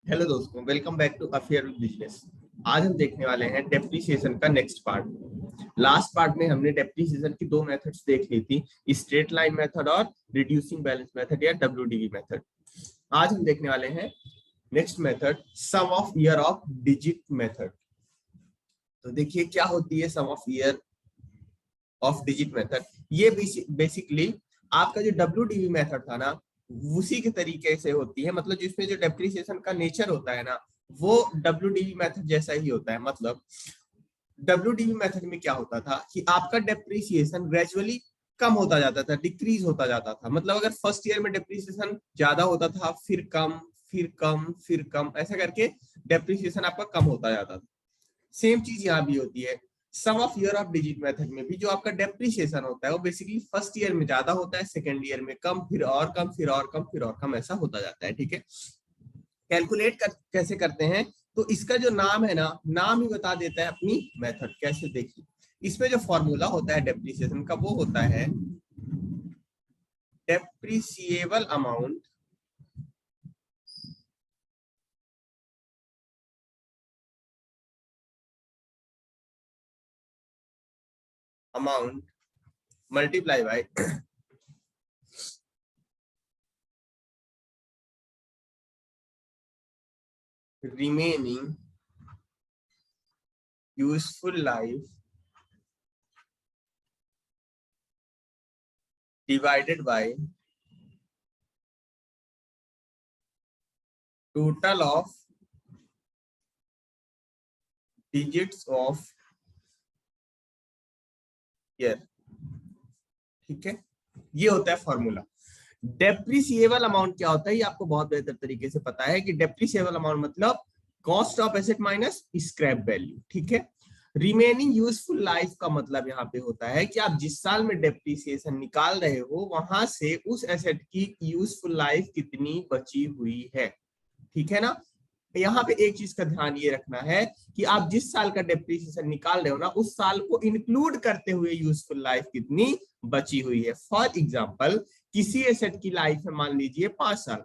Hello दोस्तों, welcome back to affair with business. आज हम देखने वाले हैं डेप्रिसिएशन का नेक्स्ट पार्ट। लास्ट पार्ट में हमने डेप्रिसिएशन की दो मेथड्स देख ली थी, स्ट्रेट लाइन मेथड और रिड्यूसिंग बैलेंस मेथड या डब्ल्यूडीवी मेथड। आज हम देखने वाले हैं next method, sum of year of digit method. तो देखिए क्या होती है sum of year of digit method. ये बेसिकली आपका जो डब्ल्यूडीवी मेथड था ना, उसी के तरीके से होती है। मतलब जिसमें जो डेप्रिसिएशन का नेचर होता है ना, वो डब्ल्यूडीवी मेथड जैसा ही होता है। मतलब डब्ल्यूडीवी मेथड में क्या होता था कि आपका डेप्रिसिएशन ग्रेजुअली कम होता जाता था, डिक्रीज होता जाता था। मतलब अगर फर्स्ट ईयर में डेप्रिसिएशन ज्यादा होता था, फिर कम, फिर कम, फिर कम, ऐसा करके डेप्रिसिएशन आपका कम होता जाता था। सेम चीज यहाँ भी होती है। Sum of year of digit method में भी जो आपका डेप्रिसिएशन होता है वो बेसिकली फर्स्ट ईयर में ज्यादा होता है, सेकेंड ईयर में कम, फिर और कम, फिर और कम, फिर और कम, ऐसा होता जाता है। ठीक है, कैसे करते हैं, तो इसका जो नाम है ना, नाम ही बता देता है अपनी मेथड। कैसे देखिए, इसमें जो फॉर्मूला होता है डेप्रिसिएशन का वो होता है depreciable amount multiply by remaining useful life divided by total of digits of year। ठीक है, ये होता है फॉर्मूला। डेप्रिसिएबल अमाउंट क्या होता है, ये आपको बहुत बेहतर तरीके से पता है कि डेप्रिसिएबल अमाउंट मतलब cost of asset minus scrap value. ठीक है, रिमेनिंग यूजफुल लाइफ का मतलब यहाँ पे होता है कि आप जिस साल में डेप्रिसिएशन निकाल रहे हो वहां से उस एसेट की यूजफुल लाइफ कितनी बची हुई है। ठीक है ना, यहाँ पे एक चीज का ध्यान ये रखना है कि आप जिस साल का डेप्रिसिएशन निकाल रहे हो ना, उस साल को इंक्लूड करते हुए यूजफुल लाइफ कितनी बची हुई है। फॉर एग्जाम्पल, किसी एसेट की लाइफ है मान लीजिए 5 साल,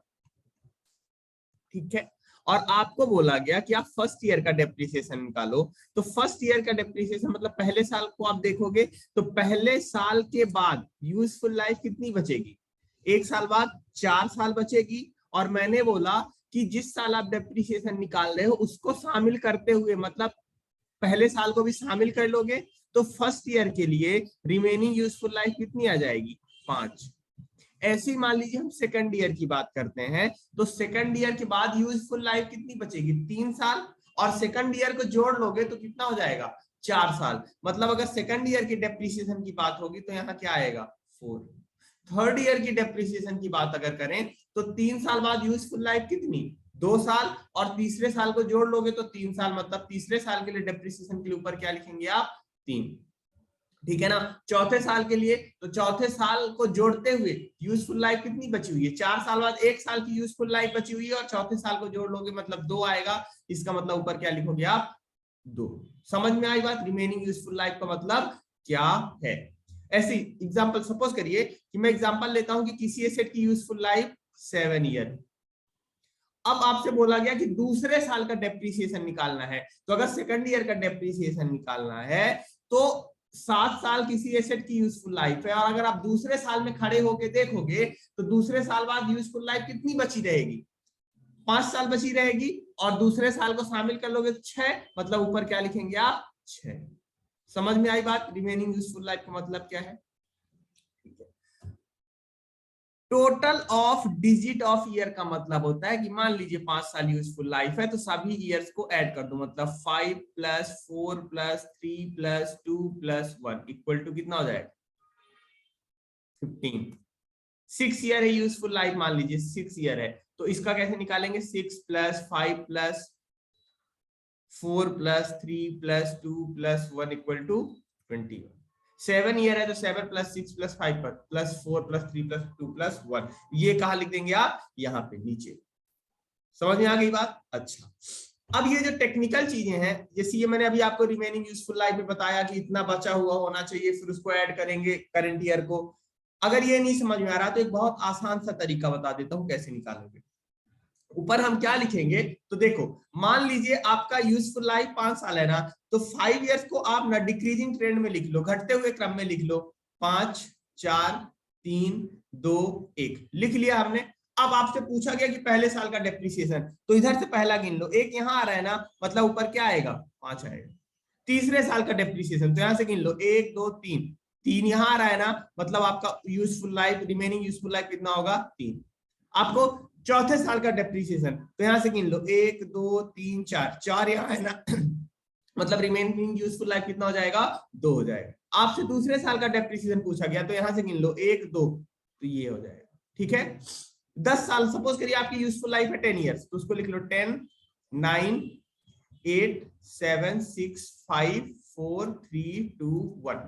ठीक है, और आपको बोला गया कि आप फर्स्ट ईयर का डेप्रिसिएशन निकालो। तो फर्स्ट ईयर का डेप्रिसिएशन मतलब पहले साल को आप देखोगे तो पहले साल के बाद यूजफुल लाइफ कितनी बचेगी, एक साल बाद 4 साल बचेगी। और मैंने बोला कि जिस साल आप डेप्रिसिएशन निकाल रहे हो उसको शामिल करते हुए, मतलब पहले साल को भी शामिल कर लोगे तो फर्स्ट ईयर के लिए रिमेनिंग यूजफुल लाइफ कितनी आ जाएगी, 5। ऐसे ही मान लीजिए हम सेकंड ईयर की बात करते हैं, तो सेकंड ईयर के बाद यूजफुल लाइफ कितनी बचेगी, 3 साल। और सेकंड ईयर को जोड़ लोगे तो कितना हो जाएगा, 4 साल। मतलब अगर सेकंड ईयर की डेप्रिसिएशन की बात होगी तो यहाँ क्या आएगा, 4। थर्ड ईयर की डेप्रिसिएशन की बात अगर करें तो 3 साल बाद यूजफुल लाइफ कितनी, 2 साल। और तीसरे साल को जोड़ लोगे तो 3 साल, मतलब तीसरे साल के लिए डेप्रिसिएशन के ऊपर क्या लिखेंगे आप, 3। ठीक है ना, चौथे साल के लिए तो चौथे साल को जोड़ते हुए यूजफुल लाइफ कितनी बची हुई है, 4 साल बाद 1 साल की यूजफुल लाइफ बची हुई है, और चौथे साल को जोड़ लोगे मतलब 2 आएगा। इसका मतलब ऊपर क्या लिखोगे आप, 2। समझ में आई बात, रिमेनिंग यूजफुल लाइफ का मतलब क्या है। ऐसी एग्जांपल सपोज करिए कि मैं एग्जांपल लेता हूं कि किसी एसेट की यूजफुल लाइफ 7 ईयर। अब आपसे बोला गया कि दूसरे साल का डेप्रिसिएशन निकालना है। तो अगर सेकंड ईयर का डेप्रिसिएशन निकालना है तो 7 साल किसी एसेट की यूजफुल लाइफ है, और अगर आप दूसरे साल में खड़े होके देखोगे तो दूसरे साल बाद यूजफुल लाइफ कितनी बची रहेगी, 5 साल बची रहेगी। और दूसरे साल को शामिल कर लोगे तो 6, मतलब ऊपर क्या लिखेंगे आप, 6। समझ में आई बात, रिमेनिंग यूजफुल लाइफ का मतलब क्या है। Total of digit of year का मतलब होता है कि मान लीजिए 5 साल यूजफुल लाइफ है तो सभी ईयर्स को ऐड कर दो, मतलब 5 + 4 + 3 + 2 + 1 इक्वल टू कितना हो जाएगा, 15। 6 ईयर है यूजफुल लाइफ, मान लीजिए 6 ईयर है, तो इसका कैसे निकालेंगे, 6 + 5 + 4 + 3 + 2 + 1 इक्वल टू 21। 7 ईयर है तो 7 + 6 + 5 + 4 + 3 + 2 + 1, ये कहा लिख देंगे आप, यहाँ पे नीचे। समझ में आ गई बात। अच्छा, अब ये जो टेक्निकल चीजें हैं, जैसे ये मैंने अभी आपको रिमेनिंग यूजफुल लाइफ में बताया कि इतना बचा हुआ होना चाहिए, फिर उसको ऐड करेंगे करंट ईयर को। अगर ये नहीं समझ में आ रहा तो एक बहुत आसान सा तरीका बता देता हूं कैसे निकालोगे। ऊपर हम क्या लिखेंगे, तो देखो मान लीजिए आपका यूजफुल लाइफ 5 साल है ना, तो 5 इयर्स को आप ना डिक्रीजिंग ट्रेंड में लिख लो, घटते हुए क्रम में लिख लो, 5 4 3 2 1 लिख लिया हमने। अब आपसे पूछा गया कि पहले साल का डेप्रिसिएशन, तो इधर से पहला गिन लो, एक यहाँ आ रहा है ना, मतलब ऊपर क्या आएगा 5 आएगा। तीसरे साल का डेप्रिसिएशन, तो यहाँ से गिन लो 1 2 3, 3 यहाँ आ रहा है ना, मतलब आपका useful life, remaining useful life कितना होगा 3। आपको चौथे साल का डेप्रिसिएशन, तो यहां से गिन लो 1 2 3 4, 4 यहाँ है ना मतलब रिमेनिंग यूजफुल लाइफ कितना हो जाएगा 2 हो जाएगा। आपसे दूसरे साल का डेप्रिसिएशन पूछा गया, तो यहां से गिन लो 1 2, तो ये हो जाएगा। ठीक है, 10 साल सपोज करिए आपकी यूजफुल लाइफ है 10 इयर्स, तो उसको लिख लो 10 9 8 7 6 5 4 3 2 1।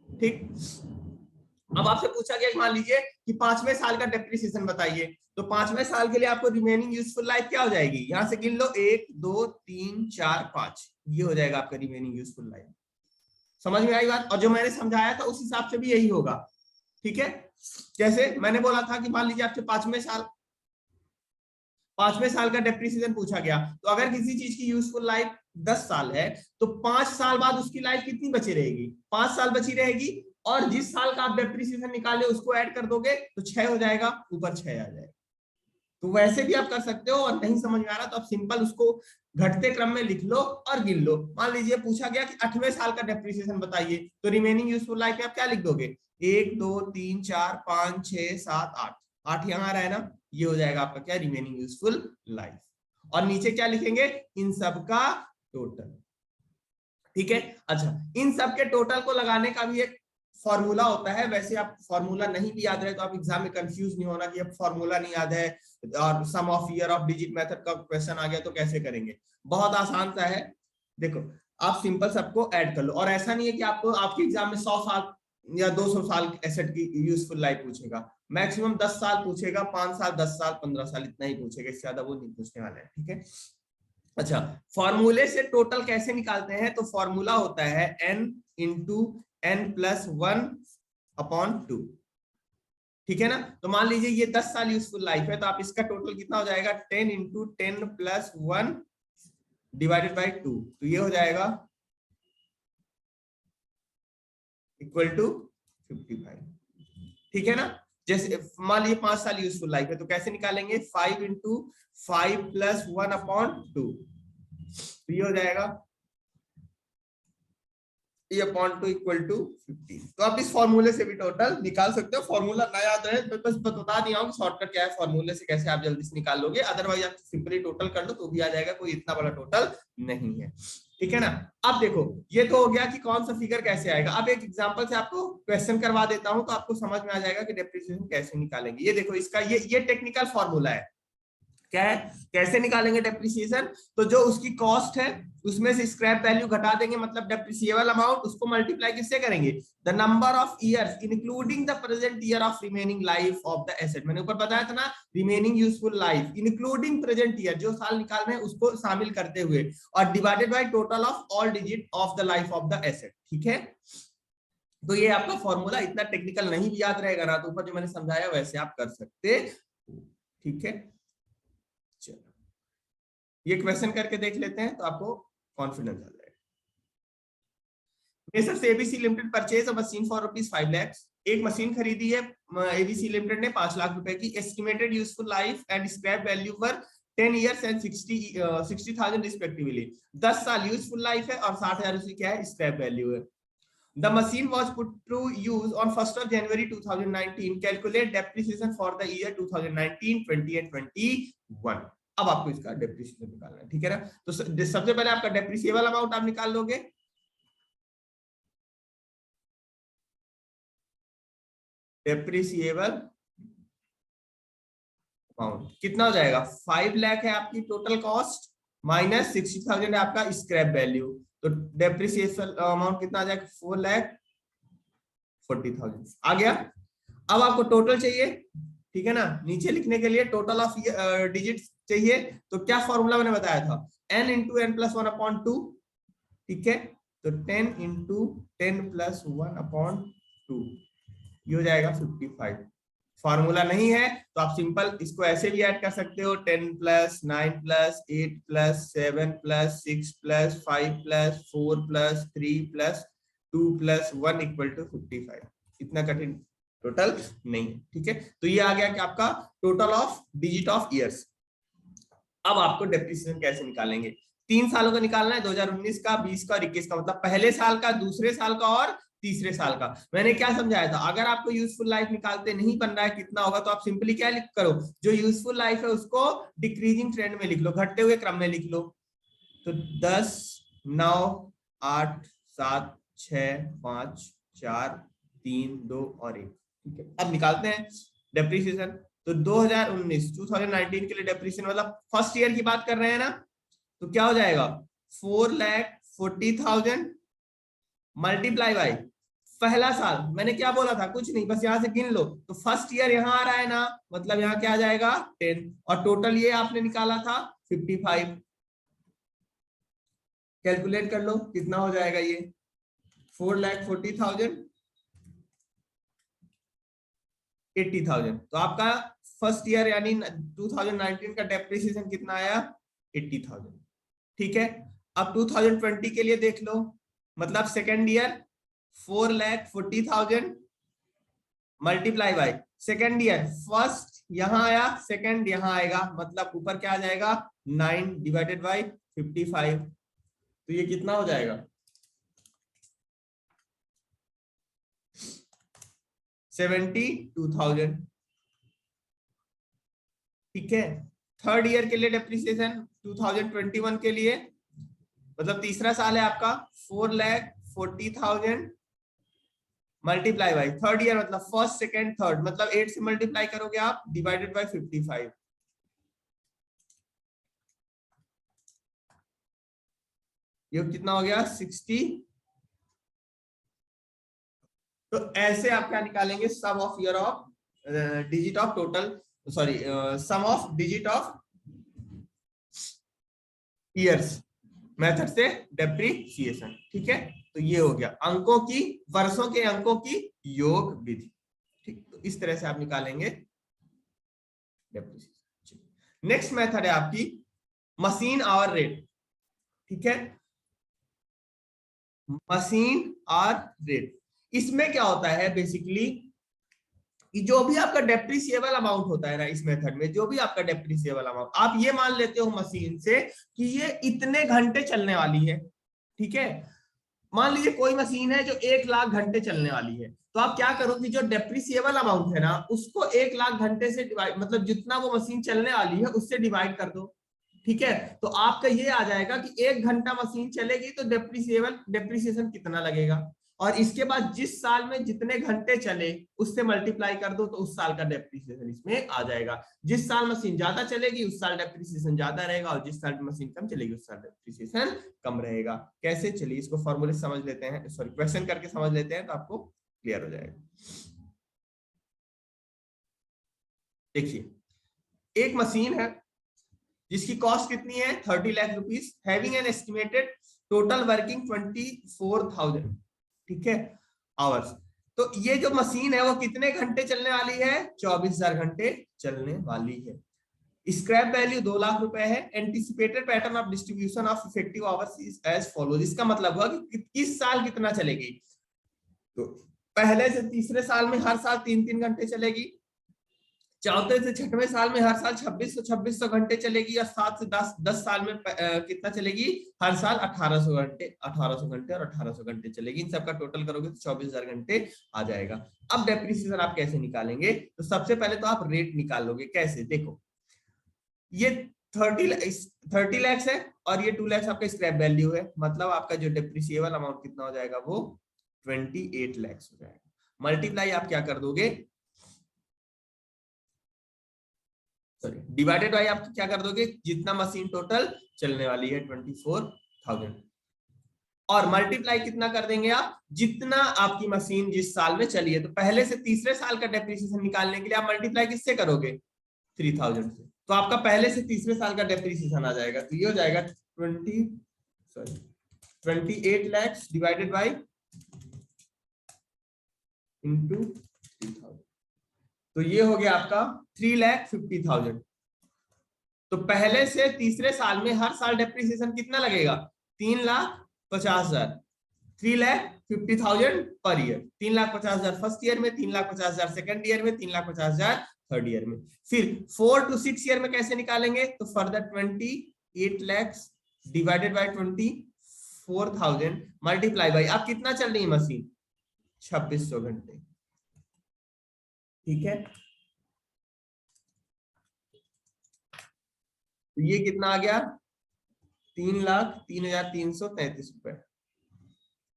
ठीक, अब आपसे पूछा गया मान लीजिए कि 5वें साल का डेप्रिसिएशन बताइए, तो 5वें साल के लिए आपको रिमेनिंग यूजफुल लाइफ क्या हो जाएगी, यहां से गिन लो 1 2 3 4 5, ये हो जाएगा आपका रिमेनिंग यूजफुल लाइफ। समझ में आई बात? और जो मैंने समझाया था उस हिसाब से भी यही होगा। ठीक है, जैसे मैंने बोला था कि मान लीजिए आपसे 5वें साल का डेप्रिसिएशन पूछा गया, तो अगर किसी चीज की यूजफुल लाइफ 10 साल है, तो 5 साल बाद उसकी लाइफ कितनी बची रहेगी, 5 साल बची रहेगी, और जिस साल का आप डेप्रिसिएशन निकाले उसको ऐड कर दोगे तो 6 हो जाएगा, ऊपर 6 आ जाएगा। तो वैसे भी आप कर सकते हो, और नहीं समझ में आ रहा तो आप सिंपल उसको घटते क्रम में लिख लो और गिन लो। मान लीजिए पूछा गया कि 8वें साल का डेप्रिसिएशन बताइए, तो रिमेनिंग यूजफुल लाइफ में आप क्या लिख दोगे, 1 2 3 4 5 6 7 8, 8 यहाँ आ रहा है ना, ये हो जाएगा आपका क्या रिमेनिंग यूजफुल लाइफ। और नीचे क्या लिखेंगे, इन सब का टोटल। ठीक है, अच्छा इन सब के टोटल को लगाने का भी एक फॉर्मूला होता है। वैसे आप फॉर्मूला नहीं भी याद रहे तो आप एग्जाम में कंफ्यूज नहीं होना कि अब फॉर्मूला नहीं याद है और sum of year of digit method का क्वेश्चन आ गया तो कैसे करेंगे। बहुत आसान सा है, देखो आप सिंपल सबको ऐड कर लो, और ऐसा नहीं है कि आपको आपके एग्जाम में 100 साल या 200 साल एसेट की यूजफुल लाइफ पूछेगा, मैक्सिमम 10 साल पूछेगा, 5 साल 10 साल 15 साल इतना ही पूछेगा, इससे ज्यादा वो नहीं पूछने वाला है। ठीक है, अच्छा फॉर्मूले से टोटल कैसे निकालते हैं, तो फॉर्मूला होता है n into n plus 1 upon 2। ठीक है ना, तो मान लीजिए ये 10 साल यूजफुल लाइफ है, तो आप इसका टोटल कितना हो जाएगा 10 इंटू 10 प्लस 1 डिवाइडेड बाई 2, तो ये हो जाएगा इक्वल टू 55। ठीक है ना, जैसे मान लीजिए 5 साल यूजफुल लाइफ है, तो कैसे निकालेंगे 5 इंटू 5 प्लस 1 अपॉन 2, तो ये हो जाएगा ये अपॉन 2 इक्वल टू 15। तो आप इस फॉर्मूले से भी टोटल निकाल सकते हो। फॉर्मूला ना याद रहे तो बस बता दिया हूं शॉर्टकट क्या है, फॉर्मूले से कैसे आप जल्दी से निकाल लोगे, अदरवाइज आप सिंपली टोटल कर लो तो भी आ जाएगा, कोई इतना बड़ा टोटल नहीं है। ठीक है ना, अब देखो ये तो हो गया कि कौन सा फिगर कैसे आएगा। अब एक एग्जांपल से आपको क्वेश्चन करवा देता हूं तो आपको समझ में आ जाएगा कि डेप्रिसिएशन कैसे निकालेंगे। ये देखो इसका ये टेक्निकल फॉर्मूला है, क्या है कैसे निकालेंगे डेप्रिसिएशन, तो जो उसकी कॉस्ट है उसमें से स्क्रैप वैल्यू घटा देंगे, मतलब डेप्रिसिएबल अमाउंट, उसको मल्टीप्लाई किससे करेंगे, the number of years including the present year of remaining life of the asset. मैंने ऊपर बताया था ना remaining useful life including present year, जो साल निकाल रहे हैं उसको शामिल करते हुए, और divided by total of all digit of the life of the asset. ठीक है, तो ये आपका फॉर्मूला इतना टेक्निकल नहीं भी याद रहेगा ना, तो ऊपर जो मैंने समझाया वैसे आप कर सकते। ठीक है, चलो ये क्वेश्चन करके देख लेते हैं तो आपको कॉन्फिडेंस आ जाएगा। Messrs ABC limited purchase a machine for ₹5 lakh. एक मशीन खरीदी है एबीसी लिमिटेड ने 5 लाख रुपए की। Estimated useful life and scrap value पर 10 इयर्स एंड 60,000 रिस्पेक्टिवली। 10 साल यूजफुल लाइफ है और 60,000 उसकी क्या है स्क्रैप वैल्यू है। The machine was put to use on 1st of January 2019. Calculate depreciation for the year 2019, 20 and 21. अब आपको इसका डेप्रिसिएशन निकालना है। ठीक है ना, तो सबसे पहले आपका डेप्रिसिएबल अमाउंट आप निकाल लोगे। डेप्रिसिएबल अमाउंट कितना हो जाएगा 5 लाख है आपकी टोटल कॉस्ट, माइनस 60,000 है आपका स्क्रैप वैल्यू, तो डेप्रिसिएशन अमाउंट कितना आ जाएगा 4,40,000 आ गया। अब आपको टोटल चाहिए, ठीक है ना, नीचे लिखने के लिए टोटल ऑफ डिजिट चाहिए, तो क्या फॉर्मूला मैंने बताया था n into n plus 1 upon 2। ठीक है, तो 10 इंटू 10 प्लस 1 अपॉन 2 ये हो जाएगा 55। फॉर्मूला नहीं है तो आप सिंपल इसको ऐसे भी ऐड कर सकते हो, 10 plus 9 plus 8 plus 7 plus 6 plus 5 plus 4 plus 3 plus 2 plus 1 equal to 55। इतना कठिन टोटल नहीं है, ठीक है। तो ये आ गया कि आपका total of digit of years. अब आपको डेप्रिसिएशन कैसे निकालेंगे, 3 सालों का निकालना है, 2019 का, 20 का और 21 का, मतलब पहले साल का, दूसरे साल का और तीसरे साल का। मैंने क्या समझाया था, अगर आपको यूजफुल लाइफ निकालते नहीं बन रहा है कितना होगा, तो आप सिंपली क्या लिख करो, जो यूजफुल लाइफ है उसको डिक्रीजिंग ट्रेंड में लिख लो, घटते हुए क्रम में लिख लो। तो 10 9 8 7 6 5 4 3 2 और 1, ठीक है। अब निकालते हैं डेप्रिसिएशन। तो 2019 के लिए डेप्रिसिएशन मतलब फर्स्ट ईयर की बात कर रहे हैं ना, तो क्या हो जाएगा 4,40,000 मल्टीप्लाई बाई पहला साल। मैंने क्या बोला था, कुछ नहीं, बस यहां से गिन लो। तो फर्स्ट ईयर यहां आ रहा है ना, मतलब यहां क्या आ जाएगा 10, और टोटल ये आपने निकाला था 55। कैलकुलेट कर लो कितना हो जाएगा ये, 4,40,000 80,000। तो आपका फर्स्ट ईयर यानी 2019 का डेप्रिसिएशन कितना आया 80,000, ठीक है। अब 2020 के लिए देख लो, मतलब second year 4,40,000 multiply by second year, first यहां आया, सेकेंड यहां आएगा, मतलब ऊपर क्या आ जाएगा 9 डिवाइडेड बाई 55। तो ये कितना हो जाएगा 72,000, ठीक है। थर्ड ईयर के लिए डेप्रिसिएशन 2021 के लिए, मतलब तीसरा साल है आपका, 4,40,000 मल्टीप्लाई बाई थर्ड ईयर, मतलब फर्स्ट सेकेंड थर्ड, मतलब 8 से मल्टीप्लाई करोगे आप, डिवाइडेड बाई 55। ये कितना हो गया 60। तो ऐसे आप क्या निकालेंगे, sum of year of digit of total, sorry sum of digit of years method से डेप्रिसिएशन, ठीक है। तो ये हो गया अंकों की, वर्षों के अंकों की योग विधि, ठीक। तो इस तरह से आप निकालेंगे डेप्रिसिएशन। नेक्स्ट मेथड है आपकी मशीन आवर रेट, ठीक है। मशीन आवर रेट, इसमें क्या होता है बेसिकली कि जो भी आपका डेप्रिसिएबल अमाउंट होता है ना, इस मेथड में जो भी आपका डेप्रिसिएबल अमाउंट, आप ये मान लेते हो मशीन से कि ये इतने घंटे चलने वाली है, ठीक है। मान लीजिए कोई मशीन है जो 1,00,000 घंटे चलने वाली है, तो आप क्या करो कि जो डेप्रिसिएबल अमाउंट है ना, उसको 1,00,000 घंटे से डिवाइड, मतलब जितना वो मशीन चलने वाली है उससे डिवाइड कर दो, ठीक है। तो आपका ये आ जाएगा कि 1 घंटा मशीन चलेगी तो डेप्रिसिएशन कितना लगेगा, और इसके बाद जिस साल में जितने घंटे चले उससे मल्टीप्लाई कर दो, तो उस साल का डेप्रिसिएशन इसमें आ जाएगा। जिस साल मशीन ज्यादा चलेगी उस साल डेप्रिसिएशन ज्यादा रहेगा, और जिस साल मशीन कम चलेगी उस साल डेप्रिसिएशन कम रहेगा। कैसे, चलिए इसको फॉर्मूले समझ लेते हैं, सॉरी क्वेश्चन करके समझ लेते हैं, तो आपको क्लियर हो जाएगा। देखिए एक मशीन है जिसकी कॉस्ट कितनी है 30 lakh rupees, having an estimated total working 24,000, ठीक है, आवर्स। तो ये जो मशीन है वो कितने घंटे चलने वाली है, 24,000 घंटे चलने वाली है। स्क्रैप वैल्यू 2 लाख रुपए है। Anticipated pattern of distribution of effective hours is as follows, इसका मतलब हुआ कि किस साल कितना चलेगी। तो पहले से तीसरे साल में हर साल 3-3 घंटे चलेगी, चौथे से छठवें साल में हर साल 2600 घंटे चलेगी, और 7 से 10 साल में कितना चलेगी, हर साल 1800 घंटे और 1800 घंटे चलेगी। इन सबका टोटल करोगे तो 24,000 घंटे आ जाएगा। अब डेप्रिसिएशन आप कैसे निकालेंगे, तो सबसे पहले तो आप रेट निकाल लोगे। कैसे, देखो ये 30 लैक्स है और ये 2 लैक्स आपका स्क्रैप वैल्यू है, मतलब आपका जो डेप्रिसिएबल अमाउंट कितना हो जाएगा वो 28 लैक्स हो जाएगा। मल्टीप्लाई आप क्या कर दोगे, सॉरी डिवाइडेड बाय आप क्या कर दोगे, जितना मशीन टोटल चलने वाली है 24,000, और मल्टीप्लाई कितना कर देंगे आप, जितना आपकी मशीन जिस साल में चली है। तो पहले से तीसरे साल का डेप्रिसिएशन निकालने के लिए आप मल्टीप्लाई किससे करोगे 3,000 से, तो आपका पहले से तीसरे साल का डेप्रिसिएशन आ जाएगा। तो ये हो जाएगा 28 लैक्स डिवाइडेड बाई इंटू 3,000, तो ये हो गया आपका 3,50,000। तो पहले से तीसरे साल में हर साल डेप्रिसिएशन कितना लगेगा? 3,50,000। 3,50,000 पर ईयर। 3,50,000 फर्स्ट ईयर में, 3,50,000 सेकंड ईयर में, 3,50,000 थर्ड ईयर में। फिर 4 to 6 ईयर में कैसे निकालेंगे? तो further 28 lakh divided bye 24,000 multiply by, अब कितना चल रही है मशीन? 2600 घंटे। ठीक है, तो ये कितना आ गया? 3,03,333 रुपए।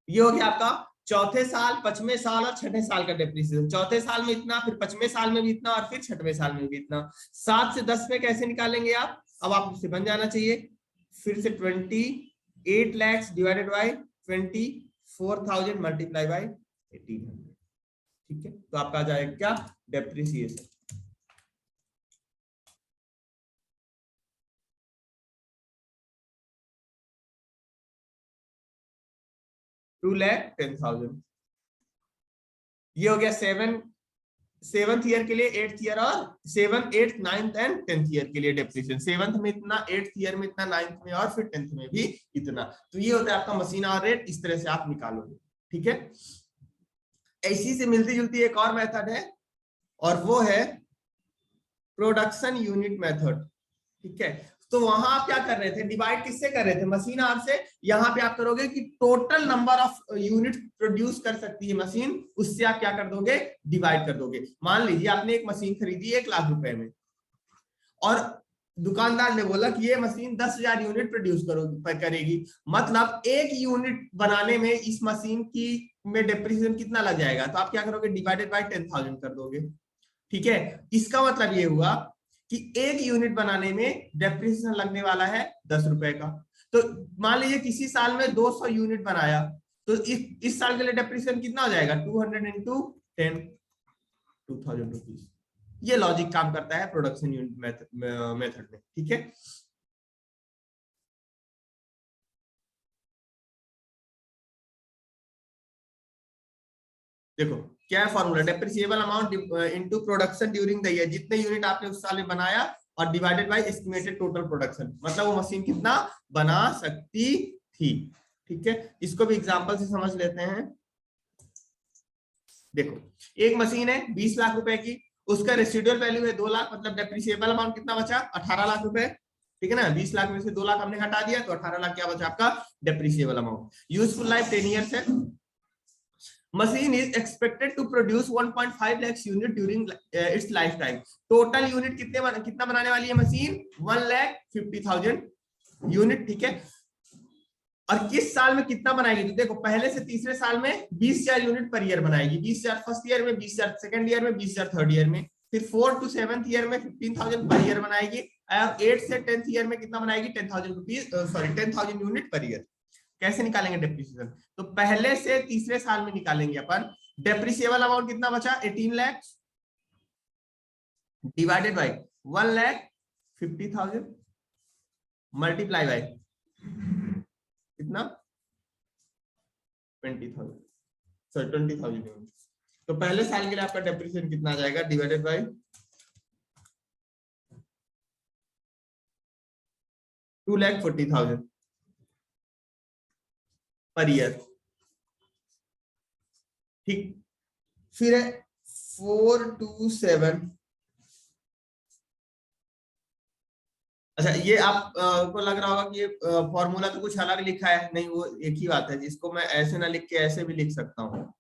ये हो गया आपका चौथे साल, पांचवें साल और छठे साल का डेप्रिसिएशन। चौथे साल में इतना, फिर पांचवें साल में भी इतना, और फिर छठवें साल में भी इतना। 7 से 10 में कैसे निकालेंगे आप? अब आपसे बन जाना चाहिए। फिर से 28 lakhs divided by 24,000 multiply by 1800। ठीक है, तो आपका आ जाएगा क्या? डेप्रिसिएशन 2,10,000। ये हो गया सेवंथ ईयर के लिए, 8th ईयर और 7th 8th 9th and 10th year के लिए डेप्रिसिएशन। 7th में इतना, 8th ईयर में इतना, 9th में और फिर 10th में भी इतना। तो ये होता है आपका मशीन आवर रेट। इस तरह से आप निकालोगे। ठीक है, इसी से मिलती जुलती एक और मेथड है, और वो है प्रोडक्शन यूनिट मेथड। ठीक है, तो वहां आप क्या कर रहे थे? डिवाइड किससे कर रहे थे? मशीन आवर से। यहाँ पे आप करोगे कि total number of unit produce कर सकती है मशीन, उससे आप क्या कर दोगे? डिवाइड कर दोगे। मान लीजिए आपने एक मशीन खरीदी 1 लाख रुपए में, और दुकानदार ने बोला कि ये मशीन 10,000 यूनिट प्रोड्यूस करेगी। मतलब एक यूनिट बनाने में इस मशीन की में डेप्रिसिएशन कितना लग जाएगा? तो आप क्या करोगे? डिवाइडेड बाय 10,000 कर दोगे। ठीक है, इसका मतलब ये हुआ कि एक यूनिट बनाने में डेप्रिसिएशन लगने वाला है 10 रुपए का। तो मान लीजिए किसी साल में 200 यूनिट बनाया, तो इस साल के लिए डेप्रिसिएशन कितना हो जाएगा? 200 इंटू 10, 2,000 रुपीज। ये लॉजिक काम करता है प्रोडक्शन यूनिट मेथड में। ठीक है, देखो क्या formula? Depreciable amount into production during the year. जितने यूनिट आपने उस साल में बनाया और divided by estimated total production, मतलब वो मशीन कितना बना सकती थी। ठीक है, इसको भी एग्जांपल से समझ लेते हैं। देखो, एक मशीन है 20 लाख रुपए की, उसका रेसिडुअल वैल्यू है 2 लाख, मतलब डेप्रिसिएबल अमाउंट कितना बचा? 18 लाख रुपए। ठीक है ना, 20 लाख में से 2 लाख हमने हटा दिया, तो 18 लाख क्या बचा आपका? Depreciable amount. Useful life 10 years है। Machine is expected to produce 1.5 lakhs unit during its lifetime. Total unit कितना बनाने वाली है मशीन? 1,50,000 यूनिट। ठीक है, और किस साल में कितना बनाएगी? तो देखो, पहले से तीसरे साल में 20,000 यूनिट पर ईयर बनाएगी। 20,000 फर्स्ट ईयर में, 20,000 सेकंड ईयर में, 20,000 थर्ड ईयर में। फिर 4 to 7th ईयर में 15,000 पर ईयर बनाएगी, और 8 से 10th ईयर में कितना बनाएगी? 10,000 rupees, sorry 10,000 unit per year. कैसे निकालेंगे डेप्रिसिएशन? तो पहले से तीसरे साल में निकालेंगे अपन। डेप्रिसिएबल अमाउंट कितना बचा? 18 lakh divided by 1,50,000 multiply by कितना? 20,000, सॉरी 20,000 यूनिट। तो पहले साल के लिए आपका डेप्रिसिएशन कितना आ जाएगा? डिवाइडेड बाई 2,40,000 पर ईयर। ठीक, फिर है 4 to 7। अच्छा, ये आप को लग रहा होगा कि ये फॉर्मूला तो कुछ अलग लिखा है। नहीं, वो एक ही बात है, जिसको मैं ऐसे ना लिख के ऐसे भी लिख सकता हूँ।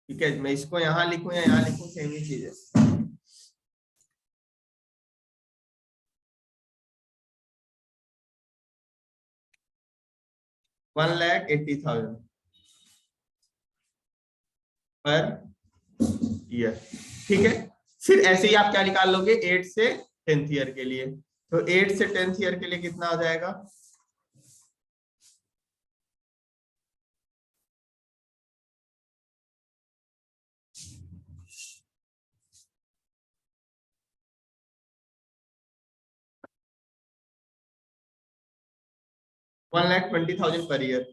ठीक है, मैं इसको यहाँ लिखूं या यहाँ लिखूं, सेम ही चीज है। 1,80,000 पर ईयर। ठीक है, फिर ऐसे ही आप क्या निकाल लोगे 8 से 10th ईयर के लिए? तो 8 से 10th ईयर के लिए कितना आ जाएगा? $1,20,000 पर ईयर।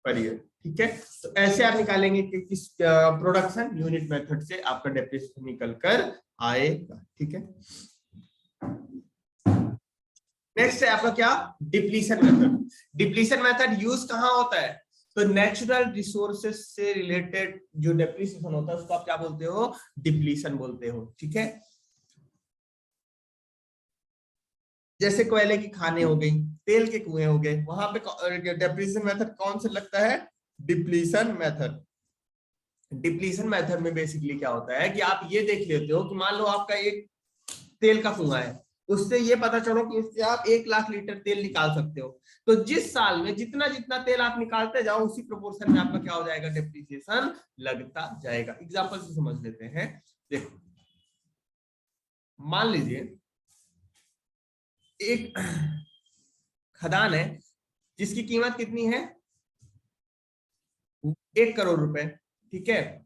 पर ईयर। ठीक है, तो ऐसे आप निकालेंगे कि किस प्रोडक्शन यूनिट मेथड से आपका डेप्रिसिएशन निकल कर आएगा। ठीक है, नेक्स्ट है आपका क्या, depletion method. Depletion method use कहां होता है, तो नेचुरल रिसोर्सेज से रिलेटेड जो डेप्रिसिएशन होता है उसको आप क्या बोलते हो, डिप्लीशन बोलते हो। ठीक है, जैसे कोयले की खाने हो गई, तेल के कुएं हो गए, वहां पे डेप्रिसिएशन मेथड कौन सा लगता है, डिप्लीशन मेथड। डिप्लीशन मेथड में बेसिकली क्या होता है कि आप ये देख लेते हो कि मान लो आपका एक तेल का कुआं है, उससे ये पता चलो कि इससे आप 1 लाख लीटर तेल निकाल सकते हो, तो जिस साल में जितना जितना तेल आप निकालते जाओ उसी प्रोपोर्शन में आपका क्या हो जाएगा, डेप्रिसिएशन लगता जाएगा। एग्जांपल से समझ लेते हैं। देखो, मान लीजिए एक खदान है जिसकी कीमत कितनी है, 1 करोड़ रुपए। ठीक है,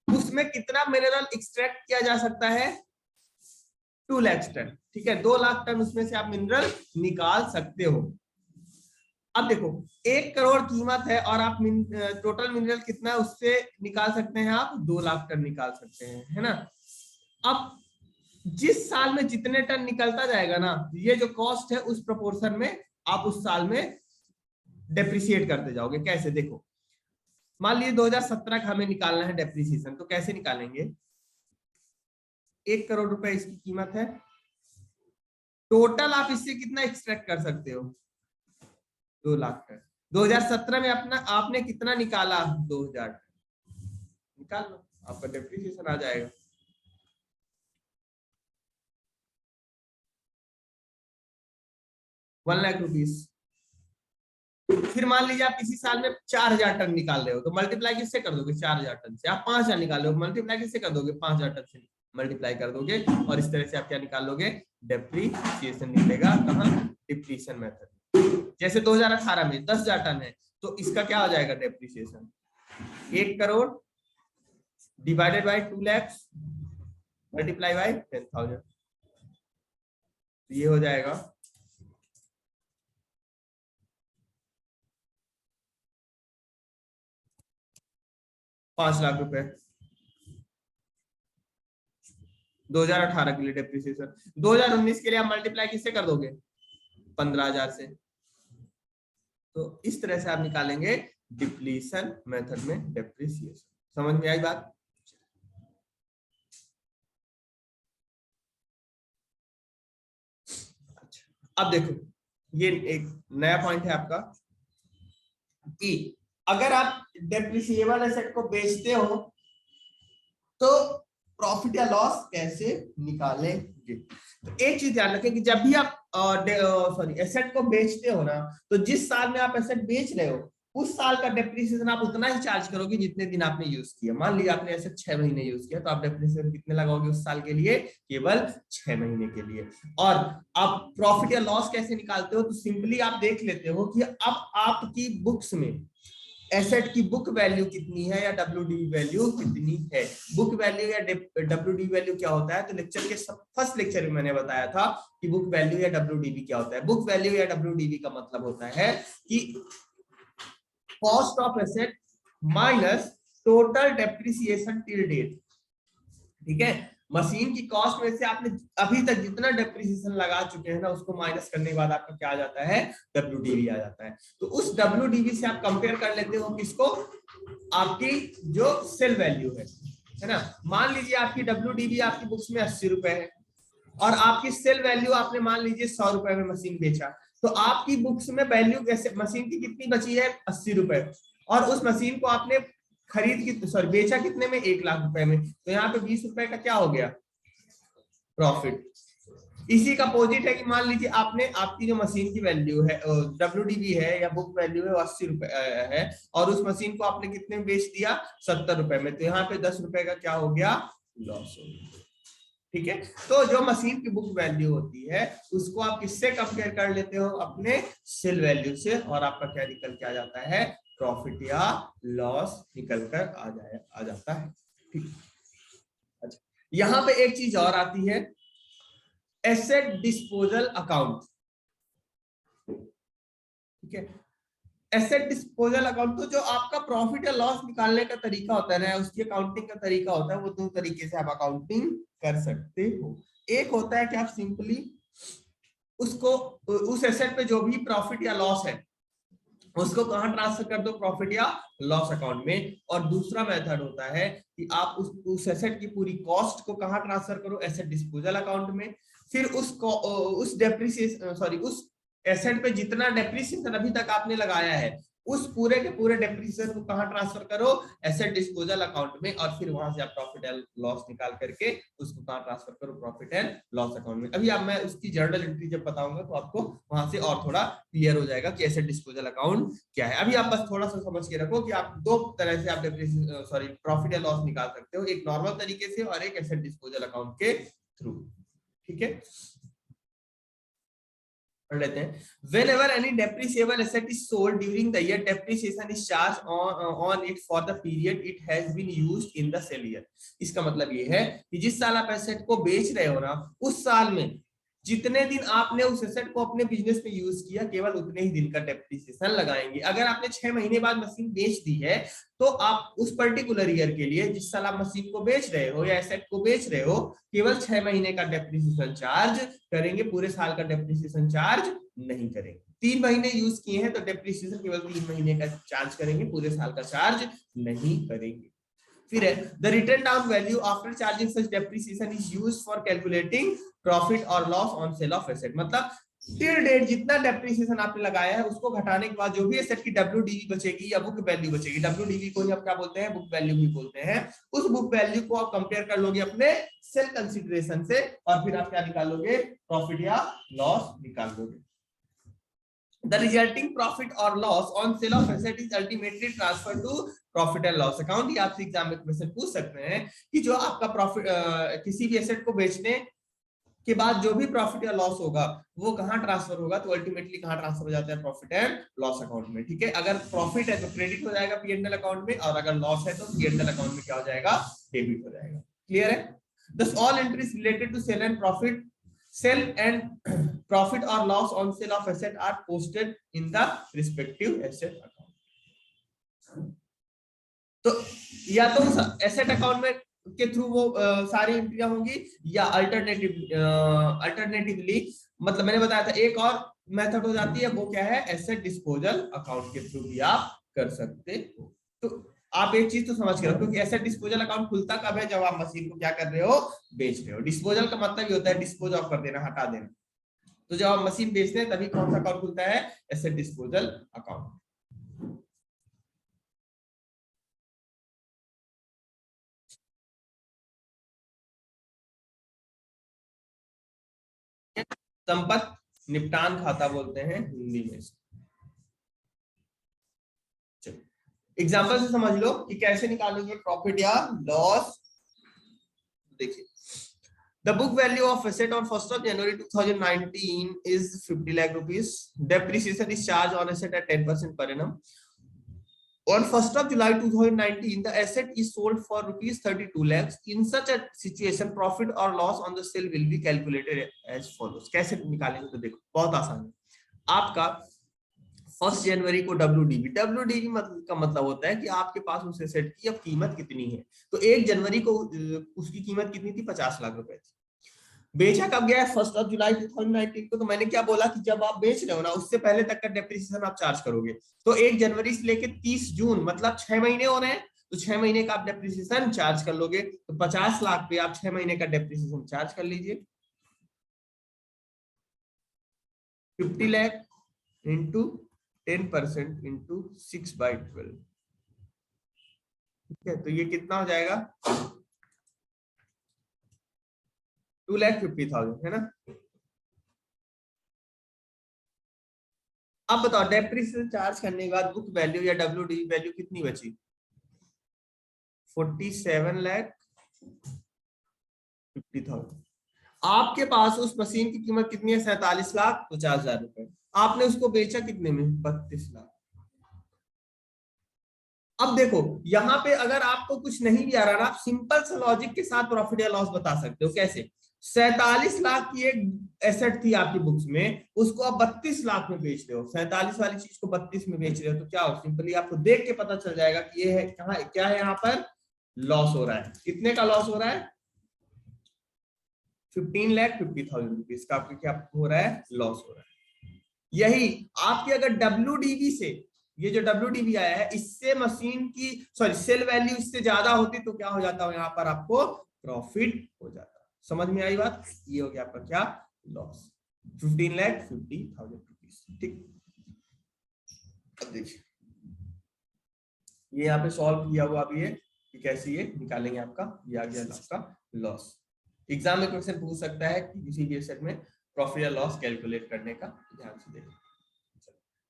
उसमें कितना मिनरल एक्सट्रैक्ट किया जा सकता है, 2 लाख टन। ठीक है, 2 लाख टन उसमें से आप मिनरल निकाल सकते हो। अब देखो, 1 करोड़ कीमत है और आप टोटल मिनरल कितना है उससे निकाल सकते हैं आप, 2 लाख टन निकाल सकते हैं, है ना। अब जिस साल में जितने टन निकलता जाएगा ना, ये जो कॉस्ट है उस प्रोपोर्शन में आप उस साल में डेप्रिसिएट करते जाओगे। कैसे, देखो मान लीजिए 2017 का हमें निकालना है डेप्रिसिएशन, तो कैसे निकालेंगे, 1 करोड़ रुपए इसकी कीमत है, टोटल आप इससे कितना एक्सट्रैक्ट कर सकते हो, 2 लाख टन। 2017 में अपना आपने कितना निकाला, 2000 टन, निकाल लो, आपका डेप्रिसिएशन आ जाएगा। ₹1,00,000। फिर मान लीजिए आप किसी साल में 4000 टन निकाल रहे हो, तो मल्टीप्लाई किससे कर दोगे, 4000 टन से। आप 5000 निकाल रहे हो, मल्टीप्लाई किससे कर दोगे, 5000 टन से मल्टीप्लाई कर दोगे, और इस तरह से आप क्या निकाल लोगे, डेप्रिसिएशन निकलेगा कहाँ, डिप्लीशन मेथड। जैसे 2018 में 10,000 टन है, तो इसका क्या हो जाएगा depreciation, 1 crore divided by 2 lakh multiply by 10,000, ये हो जाएगा 5 लाख रुपए 2018 के लिए डेप्रिसिएशन। 2019 के लिए आप मल्टीप्लाई किससे कर दोगे, 15,000 से। तो इस तरह से आप निकालेंगे डिप्लीशन मेथड में डेप्रिसिएशन। समझ में आई बात। अच्छा, अब देखो ये एक नया पॉइंट है आपका कि अगर आप डेप्रिसिएबल एसेट को बेचते हो तो प्रॉफिट या लॉस कैसे निकालेंगे। तो एक चीज ध्यान रखें कि जब भी आप एसेट को बेचते हो ना, तो जिस साल में आप एसेट बेच रहे हो उस साल का डेप्रिसिएशन आप उतना ही चार्ज करोगे जितने दिन आपने यूज किया। मान लीजिए आपने एसेट 6 महीने यूज किया, तो आप डेप्रिसिएशन कितने लगाओगे उस साल के लिए, केवल 6 महीने के लिए। और आप प्रॉफिट या लॉस कैसे निकालते हो, तो सिंपली आप देख लेते हो कि अब आपकी बुक्स में एसेट की बुक वैल्यू कितनी है या WDV वैल्यू कितनी है। बुक वैल्यू या WDV वैल्यू क्या होता है, तो लेक्चर के फर्स्ट लेक्चर में मैंने बताया था कि बुक वैल्यू या WDV क्या होता है। बुक वैल्यू या WDV का मतलब होता है कि cost of asset minus total depreciation till date. ठीक है, मशीन की कॉस्ट में से आपने अभी तक जितना डेप्रिसिएशन लगा चुके हैं ना, उसको माइनस करने के बाद आपका क्या आ जाता है, WDV आ जाता है। तो उस WDV से आप कंपेयर कर लेते हो किसको, आपकी जो सेल वैल्यू है ना। मान लीजिए आपकी WDV आपकी बुक्स में 80 रुपए है और आपकी सेल वैल्यू आपने मान लीजिए 100 रुपए में मशीन बेचा, तो आपकी बुक्स में वैल्यू कैसे, मशीन की कितनी बची है, 80 रुपए, और उस मशीन को आपने खरीद की सॉरी बेचा कितने में, 1 लाख रुपए में, तो यहाँ पे 20 रुपए का क्या हो गया, प्रॉफिट। इसी का अपोजिट है कि मान लीजिए आपने आपकी जो मशीन की वैल्यू है WDV है या बुक वैल्यू है वो 80 रुपए है, और उस मशीन को आपने कितने में बेच दिया, 70 रुपए में, तो यहाँ पे 10 रुपए का क्या हो गया, लॉस हो गया। ठीक है, तो जो मशीन की बुक वैल्यू होती है उसको आप किससे कंपेयर कर लेते हो, अपने सेल वैल्यू से, और आपका क्या निकल के आ जाता है, प्रॉफिट या लॉस निकल कर आ जाता है। ठीक, अच्छा, यहां पे एक चीज और आती है, एसेट डिस्पोजल अकाउंट। ठीक है, एसेट डिस्पोजल अकाउंट, तो जो आपका प्रॉफिट या लॉस निकालने का तरीका होता है ना, उसकी अकाउंटिंग का तरीका होता है, वो दो तरीके से आप अकाउंटिंग कर सकते हो। एक होता है कि आप सिंपली उसको उस एसेट पे जो भी प्रॉफिट या लॉस है उसको कहां ट्रांसफर कर दो, प्रॉफिट या लॉस अकाउंट में। और दूसरा मेथड होता है कि आप उस एसेट की पूरी कॉस्ट को कहां ट्रांसफर करो, एसेट डिस्पोजल अकाउंट में। फिर उस डेप्रिसिएशन सॉरी उस एसेट पे जितना डेप्रिसिएशन अभी तक आपने लगाया है उस पूरे के पूरे डेप्रिसिएशन को कहां ट्रांसफर करो, एसेट डिस्पोजल अकाउंट में। और फिर वहां से आप प्रॉफिट एंड लॉस निकाल करके उसको कहां ट्रांसफर करो, प्रॉफिट एंड लॉस अकाउंट में। अभी आप मैं उसकी जर्नल एंट्री जब बताऊंगा तो आपको वहां से और थोड़ा क्लियर हो जाएगा कि एसेट डिस्पोजल अकाउंट क्या है। अभी आप बस थोड़ा सा समझ के रखो कि आप दो तरह से आप प्रॉफिट या लॉस निकाल सकते हो, एक नॉर्मल तरीके से और एक एसेट डिस्पोजल अकाउंट के थ्रू। ठीक है, पढ़ लेते हैं। Whenever any depreciable asset is sold during the year, depreciation is charged on it for the period it has been used in the sale year। इसका मतलब ये है कि जिस साल आप एसेट को बेच रहे हो ना, उस साल में जितने दिन आपने उस एसेट को अपने बिजनेस में यूज किया, केवल उतने ही दिन का डेप्रिसिएशन लगाएंगे। अगर आपने 6 महीने बाद मशीन बेच दी है तो आप उस पर्टिकुलर ईयर के लिए, जिस साल आप मशीन को बेच रहे हो या एसेट को बेच रहे हो, केवल 6 महीने का डेप्रिसिएशन चार्ज करेंगे, पूरे साल का डेप्रिसिएशन चार्ज नहीं करेंगे। 3 महीने यूज किए हैं तो डेप्रिसिएशन केवल 3 महीने का चार्ज करेंगे, पूरे साल का चार्ज नहीं करेंगे। फिर है the return down value after charging such depreciation is used for calculating profit और loss on sale of asset. मतलब टिल डेट जितना डेप्रिसिएशन आपने लगाया है उसको घटाने के बाद जो भी एसेट की डब्ल्यूडीवी बचेगी या बुक वैल्यू बचेगी, डब्ल्यूडीवी को ही आप क्या बोलते हैं, बुक वैल्यू भी बोलते हैं, उस बुक वैल्यू को आप कंपेयर कर लोगे अपने सेल कंसीडरेशन से और फिर आप क्या निकालोगे, प्रॉफिट या लॉस निकाल लोगे। The resulting profit or loss on sale of asset is ultimately transferred to profit and loss account। ये आपसे एग्जाम में क्वेश्चन पूछ सकते हैं कि जो आपका प्रॉफिट किसी भी एसेट को बेचने के बाद जो भी प्रॉफिट या लॉस होगा वो कहां ट्रांसफर होगा, तो अल्टीमेटली कहां ट्रांसफर हो जाता है, प्रॉफिट एंड लॉस अकाउंट में। ठीक है, अगर प्रॉफिट है तो क्रेडिट हो जाएगा पी&एल अकाउंट में, और अगर लॉस है तो पी&एल अकाउंट में क्या हो जाएगा, डेबिट हो जाएगा। क्लियर है? Thus all entries related to sale and profit or loss on sale of asset are posted in the respective asset account। तो या तो उस एसेट अकाउंट में के थ्रू वो सारी एंट्रियां होंगी, या अल्टरनेटिवली मतलब मैंने बताया था एक और मेथड हो जाती है, वो क्या है, एसेट डिस्पोजल अकाउंट के थ्रू भी आप कर सकते हो। तो आप एक चीज तो समझ के रखो कि एसेट डिस्पोजल अकाउंट खुलता कब है, जब आप मशीन को क्या कर रहे हो, बेच रहे हो। डिस्पोजल का मतलब ये होता है डिस्पोज ऑफ कर देना, हटा देना। तो जब आप मशीन बेचते हैं तभी कौन सा अकाउंट खुलता है, एसेट डिस्पोजल अकाउंट। संपत्ति निपटान खाता बोलते हैं हिंदी में। एग्जांपल से समझ लो कि कैसे निकालोगे प्रॉफिट या लॉस। देखिए, the book value of asset on 1st of January 2019 is 50 lakh rupees. Depreciation is charged on asset at 10% per annum. On 1st of July 2019, the asset is sold for rupees 32 lakhs. In such a situation, profit or loss on the sale will be calculated as follows। कैसे निकालेंगे तो देखो बहुत आसान है। आपका 1 जनवरी को WDV का मतलब होता है कि आपके पास उस एसेट की अब कीमत कितनी है। तो 1 जनवरी को उसकी कीमत कितनी थी, 50 लाख रुपए थी। बेचा कब गया है, 1 जुलाई 2019 को। तो मैंने क्या बोला कि जब आप बेच रहे हो ना उससे पहले तक का डेप्रिसिएशन आप चार्ज करोगे। तो 1 जनवरी से लेके 30 जून मतलब 6 महीने हो रहे हैं, तो 6 महीने का आप डेप्रिसिएशन चार्ज कर लोगे। तो 50 लाख पे आप 6 महीने का डेप्रिसिएशन चार्ज कर लीजिए। 50 लाख इंटू 10% इंटू 6/12। ठीक है, तो ये कितना हो जाएगा, 2,50,000 है ना। अब बताओ डेप्रिसिएशन चार्ज करने के बाद बुक वैल्यू या डब्ल्यूडी वैल्यू कितनी बची, 47,50,000। आपके पास उस मशीन की कीमत कितनी है, 47,50,000 रुपए। आपने उसको बेचा कितने में, 32 लाख। अब देखो यहाँ पे अगर आपको कुछ नहीं भी आ रहा ना, आप सिंपल सा लॉजिक के साथ प्रॉफिट या लॉस बता सकते हो। कैसे, 47 लाख की एक एसेट थी आपकी बुक्स में, उसको आप 32 लाख में बेच रहे हो, 47 वाली चीज को 32 में बेच रहे हो, तो क्या हो, सिंपली आपको देख के पता चल जाएगा कि ये है कहाँ, क्या है यहाँ पर लॉस हो रहा है। कितने का लॉस हो रहा है? 15,50,000 रुपीज का आपका क्या हो रहा है, लॉस हो रहा है। यही आपकी अगर WDV से, ये जो WDV आया है, इससे मशीन की सॉरी सेल वैल्यू इससे ज्यादा होती तो क्या हो जाता है, यहाँ पर आपको प्रॉफिट हो जाता। समझ में आई बात? ये हो गया आपका क्या, लॉस, 15,50,000 रुपीज। ठीक, अब देखिए ये यहाँ पे सॉल्व किया हुआ भी है कि कैसे ये निकालेंगे आपका, ये आ गया आपका लॉस। एग्जाम में क्वेश्चन पूछ सकता है कि किसी भी एसेट में प्रॉफिट या लॉस कैलकुलेट करने का, ध्यान से देखिए।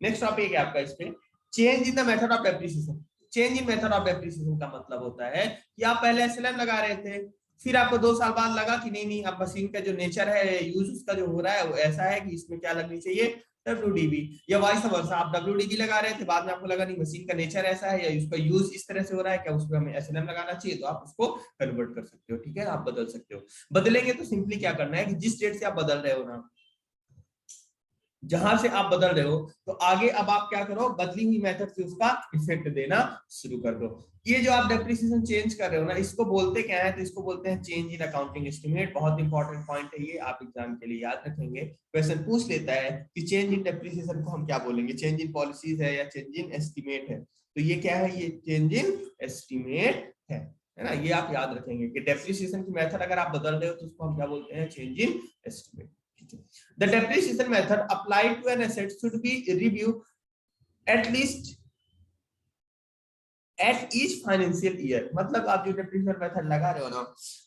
नेक्स्ट टॉपिक है आपका इसमें change in the method of depreciation. Change in method of depreciation का मतलब होता है कि आप पहले एसएलएम लगा रहे थे, फिर आपको 2 साल बाद लगा कि नहीं अब मशीन का जो नेचर है, यूज उसका जो हो रहा है वो ऐसा है कि इसमें क्या लगनी चाहिए, WDV, या वाइस वर्सा, आप WDV लगा रहे थे, बाद में आपको लगा नहीं मशीन का नेचर ऐसा है या उसका यूज इस तरह से हो रहा है, क्या उसमें हमें एसएलएम लगाना चाहिए, तो आप उसको कन्वर्ट कर सकते हो। ठीक है, आप बदल सकते हो। बदलेंगे तो सिंपली क्या करना है कि जिस डेट से आप बदल रहे हो ना, जहां से आप बदल रहे हो, तो आगे अब आप क्या करो, बदली हुई मेथड से उसका इफेक्ट देना शुरू कर दो। ये जो आप डेप्रिसिएशन चेंज कर रहे हो ना, इसको बोलते क्या है, तो इसको बोलते हैं चेंज इन अकाउंटिंग एस्टिमेट। बहुत इंपॉर्टेंट पॉइंट है ये, आप एग्जाम के लिए याद रखेंगे। क्वेश्चन पूछ लेता है कि चेंज इन डेप्रिसिएशन को हम क्या बोलेंगे, चेंज इन पॉलिसीज है या चेंज इन एस्टिमेट है, तो ये क्या है, ये चेंज इन एस्टिमेट है ना। ये आप याद रखेंगे कि डेप्रिसिएशन की मेथड अगर आप बदल रहे हो तो उसको हम क्या बोलते हैं, change in estimate. The depreciation method applied to an asset should be reviewed at least at each financial year। मतलब आप जो डेप्रिसिएशन मेथड लगा रहे हो ना,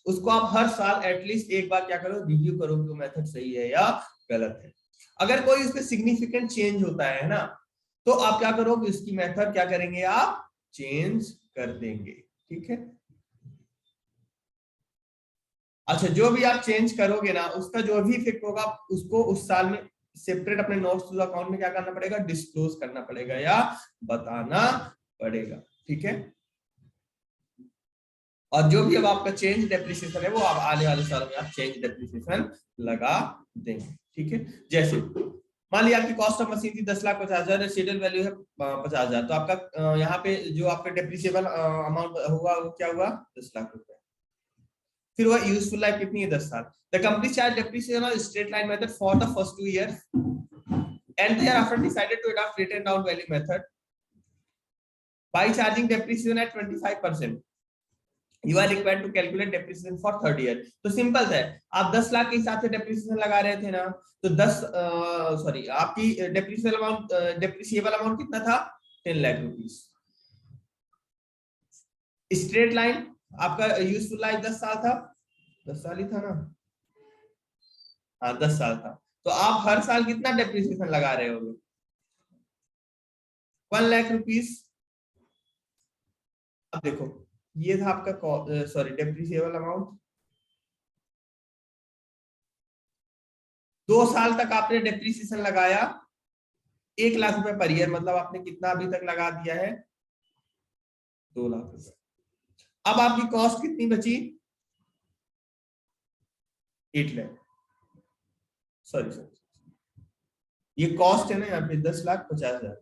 उसको आप हर साल एटलीस्ट एक बार क्या करो, रिव्यू करो कि वो मेथड सही है या गलत है। अगर कोई उसमें सिग्निफिकेंट चेंज होता है ना, तो आप क्या करोगे, उसकी मेथड क्या करेंगे, आप चेंज कर देंगे। ठीक है, अच्छा जो भी आप चेंज करोगे ना, उसका जो भी इफेक्ट होगा उसको उस साल में सेपरेट अपने नोट्स टू अकाउंट में क्या करना पड़ेगा, डिस्क्लोज करना पड़ेगा या बताना पड़ेगा। ठीक है, और जो भी अब आपका चेंज डेप्रिसिएशन है वो आप आने वाले साल में आप चेंज डेप्रिसिएशन लगा देंगे। ठीक है, जैसे मान लिया आपकी कॉस्ट ऑफ मशीन थी 10,50,000, रेसिडुअल वैल्यू है 50,000, तो आपका यहाँ पे जो आपका डेप्रिसिएबल अमाउंट हुआ वो क्या हुआ, 10 लाख रुपए। फिर वह यूजफुल लाइफ कितनी है, 10 साल। The company charge depreciation on straight line method for the first 2 years and thereafter decided to adopt written down value method by charging depreciation at 25%. You are required to calculate depreciation for third year। तो simple है, आप 10 लाख के हिसाब से depreciation लगा रहे थे ना, तो 10 सॉरी आपकी डेप्रिसिएबल अमाउंट कितना था, 10 लाख रुपीस। स्ट्रेट लाइन आपका यूजफुल लाइफ 10 साल था, 10 साल ही था ना, हाँ 10 साल था, तो आप हर साल कितना डेप्रिसिएशन लगा रहे होगे, 1 लाख रुपीस। अब देखो ये था आपका सॉरी डेप्रिसिएबल अमाउंट, 2 साल तक आपने डेप्रिसिएशन लगाया 1 लाख रुपए पर ईयर, मतलब आपने कितना अभी तक लगा दिया है, 2 लाख रुपए। अब आपकी कॉस्ट कितनी बची, 8 लाख, सॉरी ये कॉस्ट है ना यहाँ पे 10,50,000,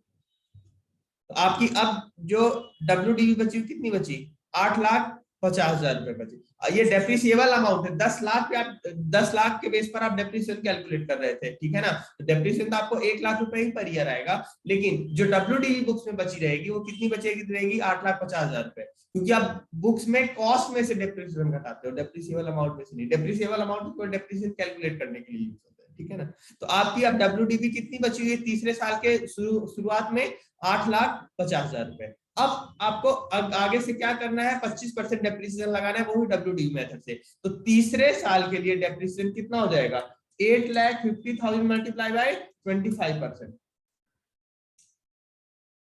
तो आपकी अब जो WDV बची कितनी बची, 8,50,000 रुपए बची। ये डेप्रिसिएबल अमाउंट है, 10 लाख पे आप 10 लाख के बेस पर आप डेप्रिसिएशन कैलकुलेट कर रहे थे। ठीक है ना, तो डेप्रिसिएशन तो आपको 1 लाख रुपए ही पर ईयर आएगा, लेकिन जो WDV बुक्स में बची रहेगी वो कितनी बचेगी रहेगी, 8,50,000 रुपए, क्योंकि आप बुक्स में कॉस्ट में से डेप्रिसिएशन घटाते हो, डेप्रिसिएबल अमाउंट में से नहीं। डेप्रिसिएबल अमाउंट को डेप्रिसिएशन कैलकुलेट करने के लिए यूज होता है। ठीक है ना, तो आपकी अब WDV कितनी बची हुई है तीसरे साल के शुरुआत में, 8,50,000 रुपए। अब आपको आगे से क्या करना है, 25% डेप्रिसिएशन लगाना है, वो भी WDV मेथड से। तो तीसरे साल के लिए डेप्रिसिएशन कितना हो जाएगा, 8,50,000 multiply by 25%,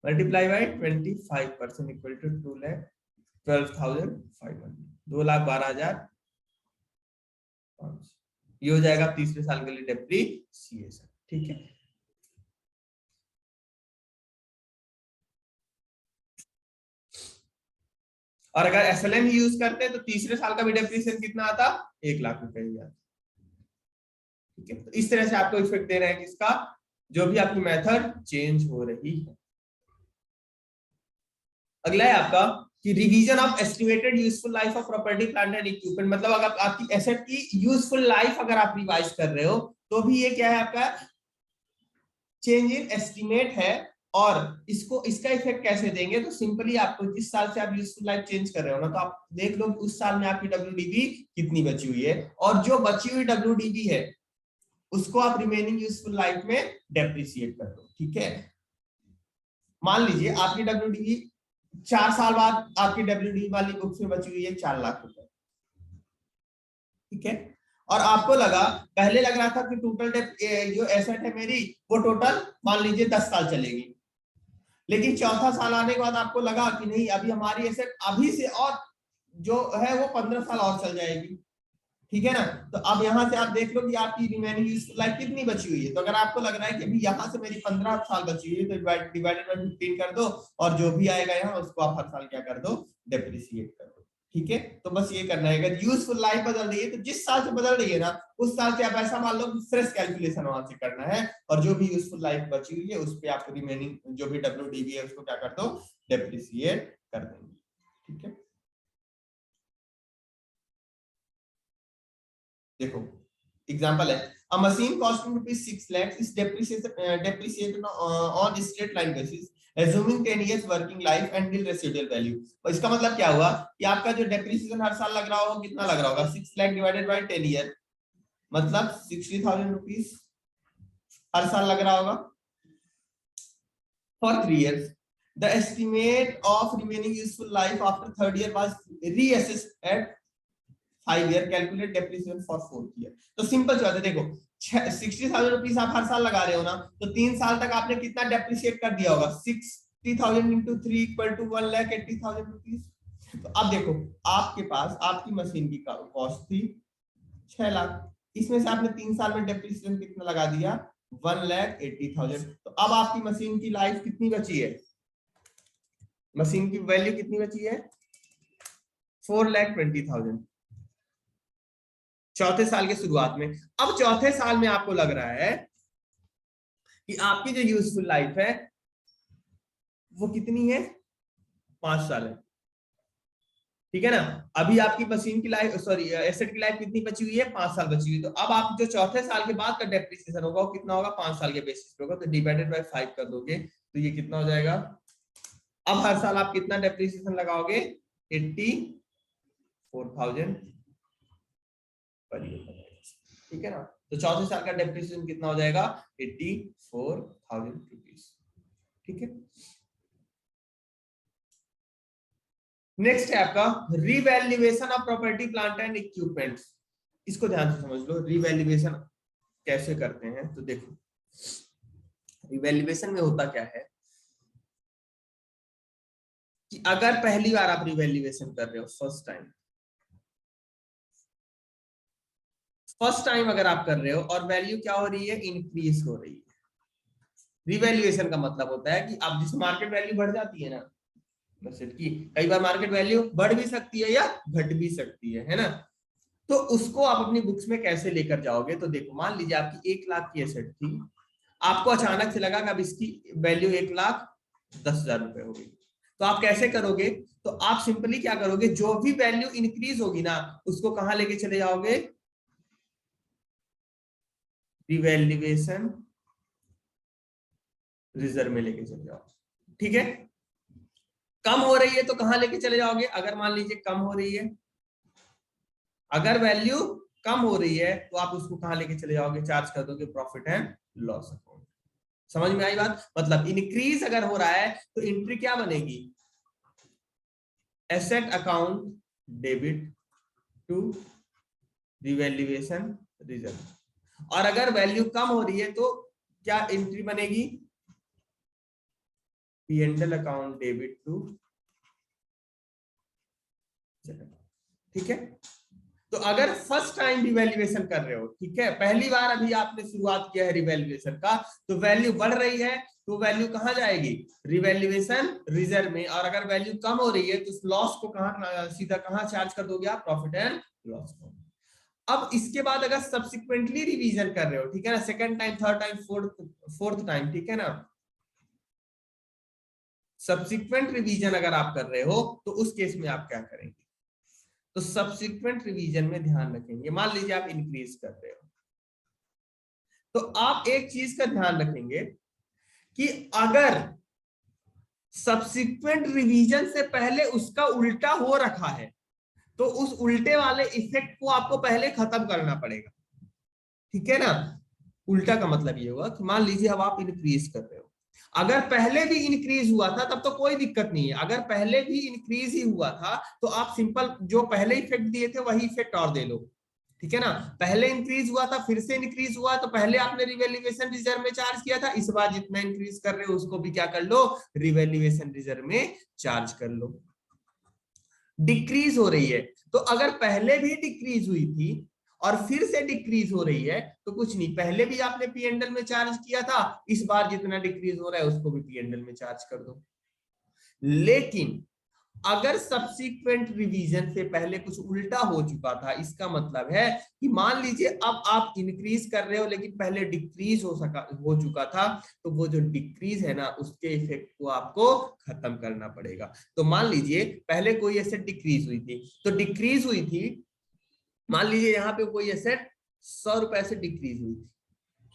multiply by 25% equal to 2,12,500, 2,12,500। ये हो जाएगा तीसरे साल के लिए डेप्रिसिएशन। ठीक है, और अगर SLM यूज करते हैं तो तीसरे साल का भी डेप्रिसिएशन कितना आता, 1 लाख रुपए ही आता। ठीक है, तो इस तरह से आपको इफेक्ट दे रहे हैं किसका, जो भी आपकी मेथड चेंज हो रही है। अगला है आपका कि revision of estimated useful life of property plant and equipment, मतलब अगर आपकी एसेट की यूजफुल लाइफ अगर आप रिवाइज कर रहे हो तो भी ये क्या है आपका चेंज इन एस्टिमेट है। और इसको इसका इफेक्ट कैसे देंगे, तो सिंपली आपको जिस साल से आप यूजफुल लाइफ चेंज कर रहे हो ना, तो आप देख लो उस साल में आपकी डब्ल्यूडीबी कितनी बची हुई है, और जो बची हुई डब्ल्यूडीबी है उसको आप रिमेनिंग यूजफुल लाइफ में डेप्रिसिएट कर दो। ठीक है, मान लीजिए आपकी डब्ल्यूडीबी 4 साल बाद आपकी डब्ल्यूडीबी वाली बुक्स में बची हुई है 4 लाख रुपए। ठीक है, और आपको लगा, पहले लग रहा था कि टोटल जो एसेट है मेरी वो टोटल मान लीजिए 10 साल चलेगी, लेकिन चौथा साल आने के बाद आपको लगा कि नहीं, अभी हमारी एसेट अभी से और जो है वो 15 साल और चल जाएगी। ठीक है ना, तो अब यहाँ से आप देख लो कि आपकी रिमेनिंग यूजफुल लाइफ कितनी बची हुई है। तो अगर आपको लग रहा है कि अभी यहाँ से मेरी 15 साल बची हुई है, तो डिवाइडेड बाय 15 कर दो, और जो भी आएगा यहाँ उसको आप हर साल क्या कर दो, डेप्रिसिएट कर दो। ठीक है, तो बस ये करना है। अगर यूजफुल लाइफ बदल रही है तो जिस साल से बदल रही है ना, उस साल से आप ऐसा मान लो फ्रेश कैलकुलेशन वहां से करना है, और जो भी यूजफुल लाइफ बची हुई है उस पे आपको रिमेनिंग जो भी डब्ल्यूडीबी है उसको क्या कर दो, डेप्रिसिएट कर देंगे। ठीक है, देखो एग्जांपल है, अ machine costing ₹6 lakh is depreciated on straight line basis assuming 10 years working life and nil residual value। और इसका मतलब क्या हुआ कि आपका जो डेप्रिसिएशन हर साल लग रहा होगा, कितना लग रहा होगा, 6 लाख डिवाइडेड बाय 10 ईयर, मतलब 60,000 रुपीस हर साल लग रहा होगा for 3 years। The estimate of remaining useful life after third year was reassessed at 5 year, calculate depreciation for 4th year। तो सिंपल सी बात है, देखो 60,000 रुपीस आप हर साल लगा रहे हो ना, तो 3 साल तक आपने कितना डेप्रिसिएट कर दिया होगा, 60,000 इंटू 3 इक्वल टू 1,80,000 रुपीस। तो अब देखो आपके पास आपकी मशीन की कॉस्ट थी 6 लाख, इसमें से आपने 3 साल में डेप्रिसिएशन कितना लगा दिया, 1,80,000। तो अब आपकी मशीन की लाइफ कितनी बची है, मशीन की वैल्यू कितनी बची है, 4,20,000 चौथे साल के शुरुआत में। अब चौथे साल में आपको लग रहा है कि आपकी जो यूजफुल लाइफ है वो कितनी है, 5 साल है। ठीक है ना, अभी आपकी मशीन की लाइफ सॉरी एसेट की लाइफ कितनी बची हुई है, 5 साल बची हुई है। तो अब आप जो चौथे साल के बाद का डेप्रिसिएशन होगा वो कितना होगा, 5 साल के बेसिस पे होगा, तो डिवाइडेड बाय 5 कर दोगे तो ये कितना हो जाएगा। अब हर साल आप कितना डेप्रिसिएशन लगाओगे, 84,000 पर ईयर। ठीक है ना, तो चौथे साल का डेप्रिसिएशन कितना हो जाएगा, 84,000 रुपीज। ठीक है, नेक्स्ट है आपका revaluation of property plant and equipments. इसको ध्यान से समझ लो, रिवैल्यूएशन कैसे करते हैं। तो देखो रिवैल्यूएशन में होता क्या है कि अगर पहली बार आप रिवैल्यूएशन कर रहे हो, फर्स्ट टाइम अगर आप कर रहे हो और वैल्यू क्या हो रही है, इंक्रीज हो रही है। रिवैल्यूएशन का मतलब होता है कि अब जिस मार्केट वैल्यू बढ़ जाती है ना एसेट की, कई बार मार्केट वैल्यू बढ़ भी सकती है या घट भी सकती है ना, तो उसको आप अपनी बुक्स में कैसे लेकर जाओगे। तो देखो मान लीजिए आपकी 1 लाख की एसेट थी, आपको अचानक से लगा कि अब इसकी वैल्यू 1,10,000 रुपए हो गई, तो आप कैसे करोगे, तो आप सिंपली क्या करोगे, जो भी वैल्यू इंक्रीज होगी ना उसको कहां लेके चले जाओगे, रिवैल्यूएशन रिजर्व में लेके चले जाओ। ठीक है, कम हो रही है तो कहां लेके चले जाओगे, अगर मान लीजिए कम हो रही है, अगर वैल्यू कम हो रही है तो आप उसको कहां लेके चले जाओगे, चार्ज कर दोगे प्रॉफिट एंड लॉस अकाउंट। समझ में आई बात, मतलब इंक्रीज अगर हो रहा है तो एंट्री क्या बनेगी, asset account debit to revaluation reserve, और अगर वैल्यू कम हो रही है तो क्या एंट्री बनेगी, P&L अकाउंट डेबिट टू। ठीक है, तो अगर फर्स्ट टाइम रिवैल्यूएशन कर रहे हो, ठीक है, पहली बार अभी आपने शुरुआत किया है रिवैल्यूएशन का, तो वैल्यू बढ़ रही है तो वैल्यू कहां जाएगी, रिवैल्यूएशन रिजर्व में, और अगर वैल्यू कम हो रही है तो उस लॉस को कहां सीधा कहां चार्ज कर दोगे आप, प्रॉफिट एंड लॉस को। अब इसके बाद अगर सब्सिक्वेंटली रिवीजन कर रहे हो, ठीक है ना, second time, third time, fourth time, ठीक है ना, सब्सिक्वेंट रिवीजन अगर आप कर रहे हो तो उस केस में आप क्या करेंगे? तो सब्सिक्वेंट रिवीजन में ध्यान रखेंगे, मान लीजिए आप इंक्रीज कर रहे हो, तो आप एक चीज का ध्यान रखेंगे कि अगर सब्सिक्वेंट रिवीजन से पहले उसका उल्टा हो रखा है तो उस उल्टे वाले इफेक्ट को आपको पहले खत्म करना पड़ेगा, ठीक है ना। उल्टा का मतलब ये हुआ कि मान लीजिए अब आप इंक्रीज कर रहे हो, अगर पहले भी इंक्रीज हुआ था तब तो कोई दिक्कत नहीं है, अगर पहले भी इंक्रीज ही हुआ था तो आप सिंपल जो पहले इफेक्ट दिए थे वही इफेक्ट और दे लो, ठीक है ना। पहले इंक्रीज हुआ था, फिर से इंक्रीज हुआ, तो पहले आपने रिवैल्यूएशन रिजर्व में चार्ज किया था, इस बार जितना इंक्रीज कर रहे हो उसको भी क्या कर लो, रिवैल्यूएशन रिजर्व में चार्ज कर लो। डिक्रीज हो रही है, तो अगर पहले भी डिक्रीज हुई थी और फिर से डिक्रीज हो रही है तो कुछ नहीं, पहले भी आपने पी&एल में चार्ज किया था, इस बार जितना डिक्रीज हो रहा है उसको भी पी&एल में चार्ज कर दो। लेकिन अगर सब्सिक्वेंट रिवीजन से पहले कुछ उल्टा हो चुका था, इसका मतलब है कि मान लीजिए अब आप इंक्रीज कर रहे हो लेकिन पहले डिक्रीज हो चुका था, तो वो जो डिक्रीज है ना उसके इफेक्ट को आपको खत्म करना पड़ेगा। तो मान लीजिए पहले कोई एसेट डिक्रीज हुई थी, तो डिक्रीज हुई थी, मान लीजिए यहाँ पे कोई एसेट 100 रुपए से डिक्रीज हुई थी,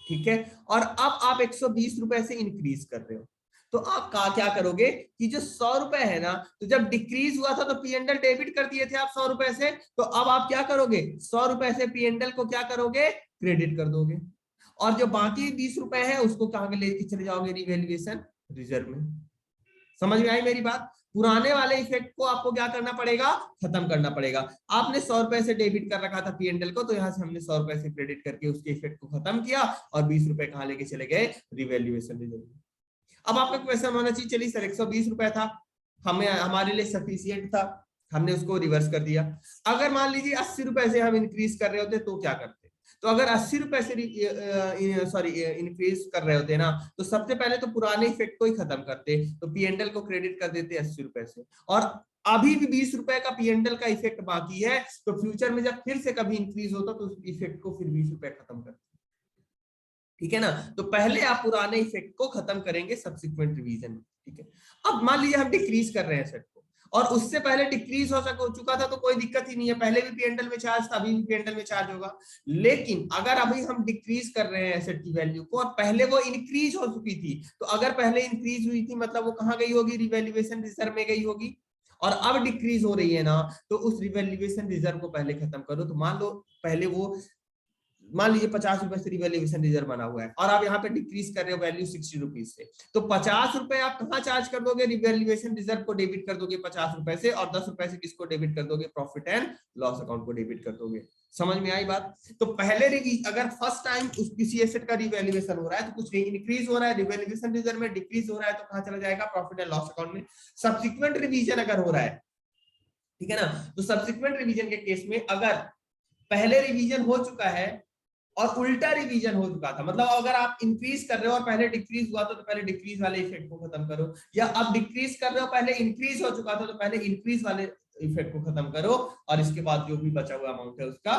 ठीक है, और अब आप 120 रुपए से इंक्रीज कर रहे हो, तो आप क्या करोगे कि जो 100 रुपए है ना, तो जब डिक्रीज हुआ था तो पी&एल डेबिट कर दिए थे आप 100 रुपए से, तो अब आप क्या करोगे, 100 रुपए से पी&एल को क्या करोगे, क्रेडिट कर दोगे, और जो बाकी 20 रुपए है उसको कहां लेके चले जाओगे, रिवैल्यूएशन रिजर्व में। समझ में आई मेरी बात? पुराने वाले इफेक्ट को आपको क्या करना पड़ेगा, खत्म करना पड़ेगा। आपने 100 रुपए से डेबिट कर रखा था पी&एल को, तो यहाँ से हमने 100 रुपए से क्रेडिट करके उसके इफेक्ट को खत्म किया और 20 रुपए कहां लेके चले गए, रिवैल्यूएशन रिजर्व में। अब आपका क्वेश्चन होना चाहिए, चलिए सर 120 रुपए था, हमें हमारे लिए सफिशियंट था, हमने उसको रिवर्स कर दिया। अगर मान लीजिए 80 रुपए से हम इंक्रीज कर रहे होते तो क्या करते? तो अगर 80 रुपए से इंक्रीज कर रहे होते ना, तो सबसे पहले तो पुराने इफेक्ट को ही खत्म करते, तो पी&एल को क्रेडिट कर देते 80 रुपए से, और अभी भी 20 रुपए का पी&एल का इफेक्ट बाकी है, तो फ्यूचर में जब फिर से कभी इंक्रीज होता तो उस इफेक्ट को फिर 20 रुपए खत्म करते, ठीक है ना। तो पहले आप पुराने इफेक्ट को खत्म करेंगे सब्सिक्वेंट रिवीजन में, ठीक है। अब मान लीजिए हम डिक्रीज कर रहे हैं सेट को, और उससे पहले डिक्रीज हो चुका था तो कोई दिक्कत ही नहीं है, पहले भी पी&एल में चार्ज था, अभी भी पी&एल में चार्ज होगा। लेकिन अगर अभी हम डिक्रीज कर रहे हैं एसेट की वैल्यू को और पहले वो इंक्रीज हो चुकी थी, तो अगर पहले इंक्रीज हुई थी मतलब वो कहां गई होगी, रिवैल्यूएशन रिजर्व में गई होगी, और अब डिक्रीज हो रही है ना, तो उस रिवैल्यूएशन रिजर्व को पहले खत्म करो। तो मान लो पहले वो, मान लीजिए 50 रुपए से रिवैल्यूएशन रिजर्व बना हुआ है और आप यहाँ पे डिक्रीज कर रहे हो वैल्यू 60 रुपीज से, तो 50 रुपए आप कहाँ चार्ज कर दोगे, रिवैल्यूएशन रिजर्व को डेबिट कर दोगे 50 रुपए से, और 10 रुपए से किसको डेबिट कर दोगे, प्रॉफिट एंड लॉस अकाउंट को डेबिट कर दोगे। समझ में आई बात? तो पहले अगर फर्स्ट टाइम किसी एसेट का रिवैल्यूएशन हो रहा है तो कुछ नहीं, इंक्रीज हो रहा है रिवैल्यूएशन रिजर्व में, डिक्रीज हो रहा है तो कहाँ चला जाएगा, प्रॉफिट एंड लॉस अकाउंट में। सब्सिक्वेंट रिवीजन अगर हो रहा है, ठीक है ना, तो सब्सिक्वेंट रिवीजन के केस में अगर पहले रिवीजन हो चुका है और उल्टा रिवीजन हो चुका था, मतलब अगर आप इंक्रीज कर रहे हो और पहले डिक्रीज हुआ तो पहले डिक्रीज वाले इफेक्ट को खत्म करो, या अब डिक्रीज कर रहे हो पहले इंक्रीज हो चुका था तो पहले इंक्रीज वाले इफेक्ट को खत्म करो, और इसके बाद जो भी बचा हुआ अमाउंट है उसका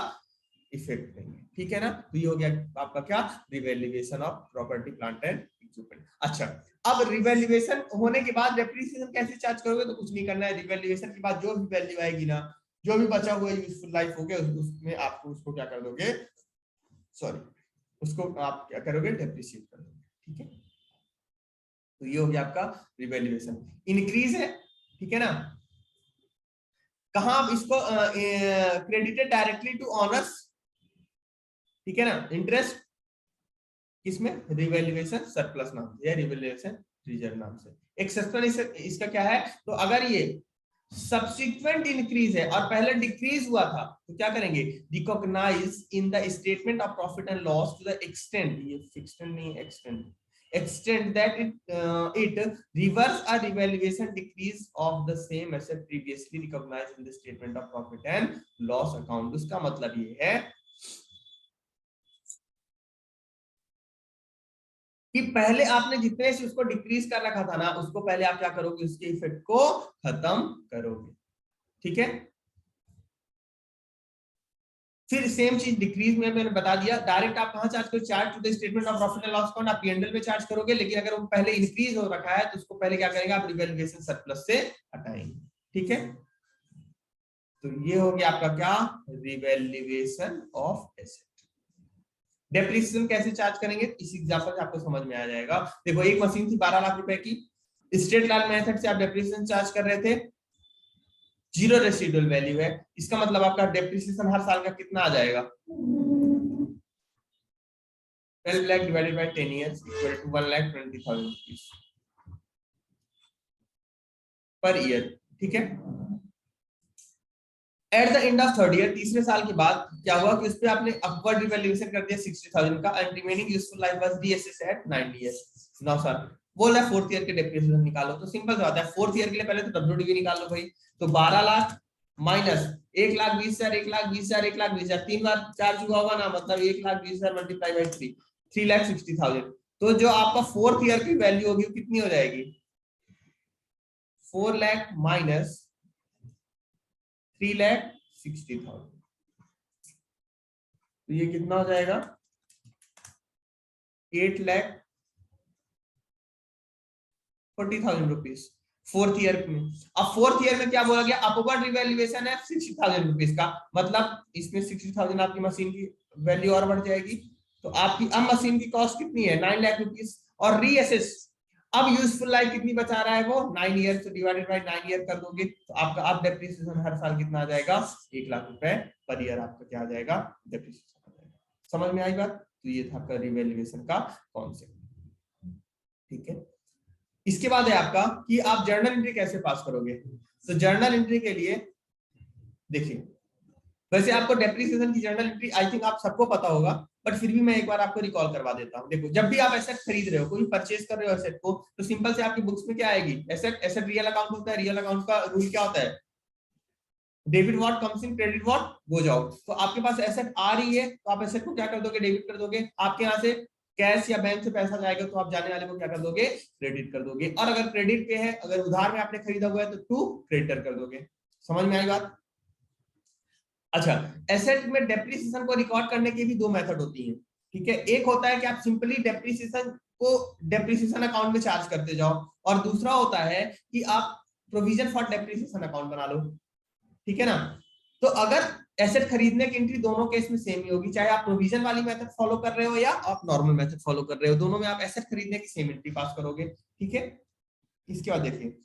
इफेक्ट देंगे, ठीक है ना। तो ये हो गया आपका क्या, revaluation of property plant and equipment. अच्छा, अब रिवैल्यूएशन होने के बाद डेप्रिसिएशन कैसे चार्ज करोगे, तो कुछ नहीं करना है, रिवैल्यूएशन के बाद जो भी वैल्यू आएगी ना, जो भी बचा हुआ यूजफुल लाइफ हो गया उसमें आपको उसको क्या कर दोगे, सॉरी उसको आप क्या करोगे, डेप्रिशिएट कर दोगे, ठीक है। तो ये हो गया आपका रिवैल्यूएशन। इंक्रीज है, ठीक है ना, कहां आप इसको क्रेडिटेड डायरेक्टली टू ऑनर्स, ठीक है ना, इंटरेस्ट किसमें, रिवैल्यूएशन सरप्लस नाम से या रिवैल्यूएशन रिजर्व नाम से। एक्सेप्शन इसका क्या है, तो अगर ये सब्सिक्वेंट इंक्रीज है और पहले डिक्रीज हुआ था तो क्या करेंगे, recognise in the statement of profit and loss to the extent, ये एक्सटेंट नहीं extent that it reverse a revaluation decrease of the same asset previously recognized in the statement of profit and loss account। उसका मतलब ये है कि पहले आपने जितने से उसको डिक्रीज कर रखा था ना, उसको पहले आप क्या करोगे, उसके इफेक्ट को खत्म करोगे, ठीक है। फिर सेम चीज डिक्रीज में मैंने बता दिया, डायरेक्ट आप कहां चार्ज करो, charge to the statement of profit and loss account, आप पी&एल में चार्ज करोगे, लेकिन अगर वो पहले इंक्रीज हो रखा है तो उसको पहले क्या करेंगे आप रिवैल्यूएशन सरप्लस से हटाएंगे। ठीक है, तो ये हो गया आपका क्या, रिवैल्यूएशन ऑफ एसेट। डेप्रिसिएशन कैसे चार्ज करेंगे, इस एग्जांपल से आपको समझ में आ जाएगा। देखो एक मशीन थी 12 लाख रुपए की, स्ट्रेट लाइन मेथड से आप डेप्रिसिएशन चार्ज कर रहे थे, जीरो रेसिडुअल वैल्यू है, इसका मतलब आपका डेप्रिसिएशन हर साल का कितना आ जाएगा, 12 lakh divided by 10 years equal to 1,20,000 rupees per year. ठीक है, at the end of third year, तीसरे साल के बाद क्या हुआ कि उस पे आपने अपवर्ड रिवैल्यूएशन कर दिया 60,000 का, and remaining useful life was reassessed at 90 years. Now sir बोला फोर्थ ईयर के डेप्रिसिएशन निकालो, तो सिंपल सा बात है, फोर्थ ईयर के लिए पहले तो डब्ल्यूडीवी निकाल लो भाई। तो 12 लाख माइनस 1,20,000, 1,20,000, 1,20,000, 3 बार चार्ज हुआ होगा ना, मतलब 1,20,000 मल्टीप्लाई बाय 3, 3,60,000। तो जो आपका फोर्थ ईयर की वैल्यू होगी वो कितनी हो जाएगी, 4 लाख माइनस 3,60,000, तो ये कितना हो जाएगा, 8,40,000 रुपीज फोर्थ ईयर में। अब फोर्थ ईयर में क्या बोला गया, अपवर्ड रिवैल्यूएशन है 60,000 रुपीज का, मतलब इसमें 60,000 आपकी मशीन की वैल्यू और बढ़ जाएगी। तो आपकी अब मशीन की कॉस्ट कितनी है, 9 लाख रुपीज, और रीअसेस अब यूजफुल लाइफ कितनी बचा रहा है वो 9 ईयर, तो डिवाइडेड बाय 9 ईयर कर दोगे तो आपका अब डेप्रिसिएशन हर साल कितना आ जाएगा, 1 लाख रुपए पर ईयर आपका क्या आ जाएगा, डेप्रिसिएशन आ जाएगा। समझ में आई बात, तो ये था आपका रिवैल्यूएशन का कॉन्सेप्ट। ठीक है, इसके बाद है आपका कि आप जर्नल एंट्री कैसे पास करोगे। तो जर्नल एंट्री के लिए देखिए, वैसे आपको डेप्रिसिएशन की जर्नल एंट्री आई थिंक आप सबको पता होगा, बट फिर भी मैं एक बार आपको रिकॉल करवा देता हूं। देखो जब भी आप एसेट खरीद रहे हो, कोई परचेज कर रहे हो एसेट को, तो सिंपल से आपकी बुक्स में क्या आएगी, एसेट, एसेट रियल अकाउंट होता है, रियल अकाउंट का रूल क्या होता है, debit what comes in, credit what goes out. तो आपके पास एसेट आ रही है तो आप एसेट को क्या कर दोगे, डेबिट कर दोगे। आपके यहाँ से कैश या बैंक से पैसा जाएगा तो आप जाने वाले को क्या कर दोगे, क्रेडिट कर दोगे। और अगर क्रेडिट पे है, अगर उधार में आपने खरीदा हुआ है तो टू क्रेडिटर कर दोगे। समझ में आई बात। अच्छा, एसेट में डेप्रिसिएशन को रिकॉर्ड करने की भी दो मेथड होती हैं। ठीक है, एक होता है कि आप सिंपली डेप्रिसिएशन को डेप्रिसिएशन अकाउंट में चार्ज करते जाओ, और दूसरा होता है कि आप प्रोविजन फॉर डेप्रिसिएशन अकाउंट बना लो। ठीक है ना, तो अगर एसेट खरीदने की एंट्री दोनों केस में सेम ही होगी, चाहे आप प्रोविजन वाली मेथड फॉलो कर रहे हो या आप नॉर्मल मेथड फॉलो कर रहे हो, दोनों में आप एसेट खरीदने की सेम एंट्री पास करोगे। ठीक है, इसके बाद देखिए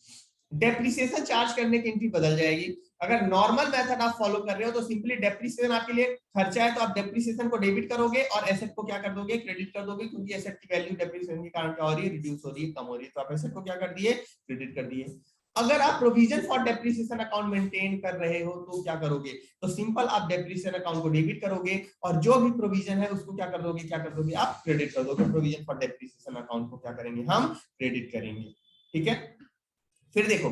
डेप्रिसिएशन चार्ज करने की एंट्री बदल जाएगी। अगर नॉर्मल मेथड आप फॉलो कर रहे हो तो सिंपली डेप्रिसिएशन आपके लिए खर्चा है तो आप डेप्रिसिएशन को डेबिट करोगे और एसेट को क्या कर दोगे, क्रेडिट कर दोगे, क्योंकि एसेट की वैल्यू डेप्रिसिएशन के कारण क्या हो रही है, रिड्यूस हो रही है, कम हो रही है, तो आप एसेट को क्या कर दिए, क्रेडिट कर दिए। अगर आप provision for depreciation account maintain कर रहे हो तो क्या करोगे, तो सिंपल आप डेप्रिसिएशन अकाउंट को डेबिट करोगे और जो भी प्रोविजन है उसको क्या कर दोगे, क्या कर दोगे, आप क्रेडिट कर दोगे। प्रोविजन फॉर डेप्रिसिएशन अकाउंट को क्या करेंगे, हम क्रेडिट करेंगे। ठीक है, फिर देखो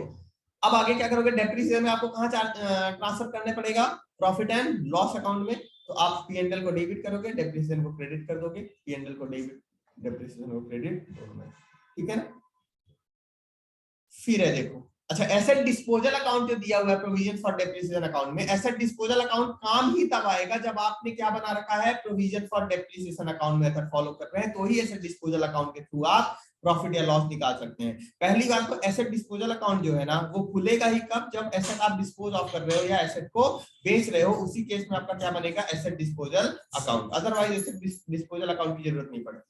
अब आगे क्या करोगे, डेप्रिसिएशन में आपको कहां ट्रांसफर करने पड़ेगा, प्रॉफिट एंड लॉस अकाउंट में। तो आप पी&एल को डेबिट करोगे, डेप्रिसिएशन को क्रेडिट कर दोगे, पी&एल को डेबिट, डेप्रिसिएशन को क्रेडिट। ठीक है ना, फिर है देखो, अच्छा एसेट डिस्पोजल अकाउंट जो दिया हुआ है प्रोविजन फॉर डेप्रिसिएशन अकाउंट में, एसेट डिस्पोजल अकाउंट काम ही तब आएगा जब आपने क्या बना रखा है, provision for depreciation account method follow कर रहे हैं, तो ही एसेट डिस्पोजल अकाउंट के थ्रू आप प्रॉफिट या लॉस निकाल सकते हैं। पहली बात तो एसेट डिस्पोजल अकाउंट जो है ना वो खुलेगा ही कब, जब एसेट आप डिस्पोज ऑफ कर रहे हो या एसेट को बेच रहे हो, उसी केस में आपका क्या बनेगा, asset disposal account. Otherwise asset disposal account की जरूरत नहीं पड़ती।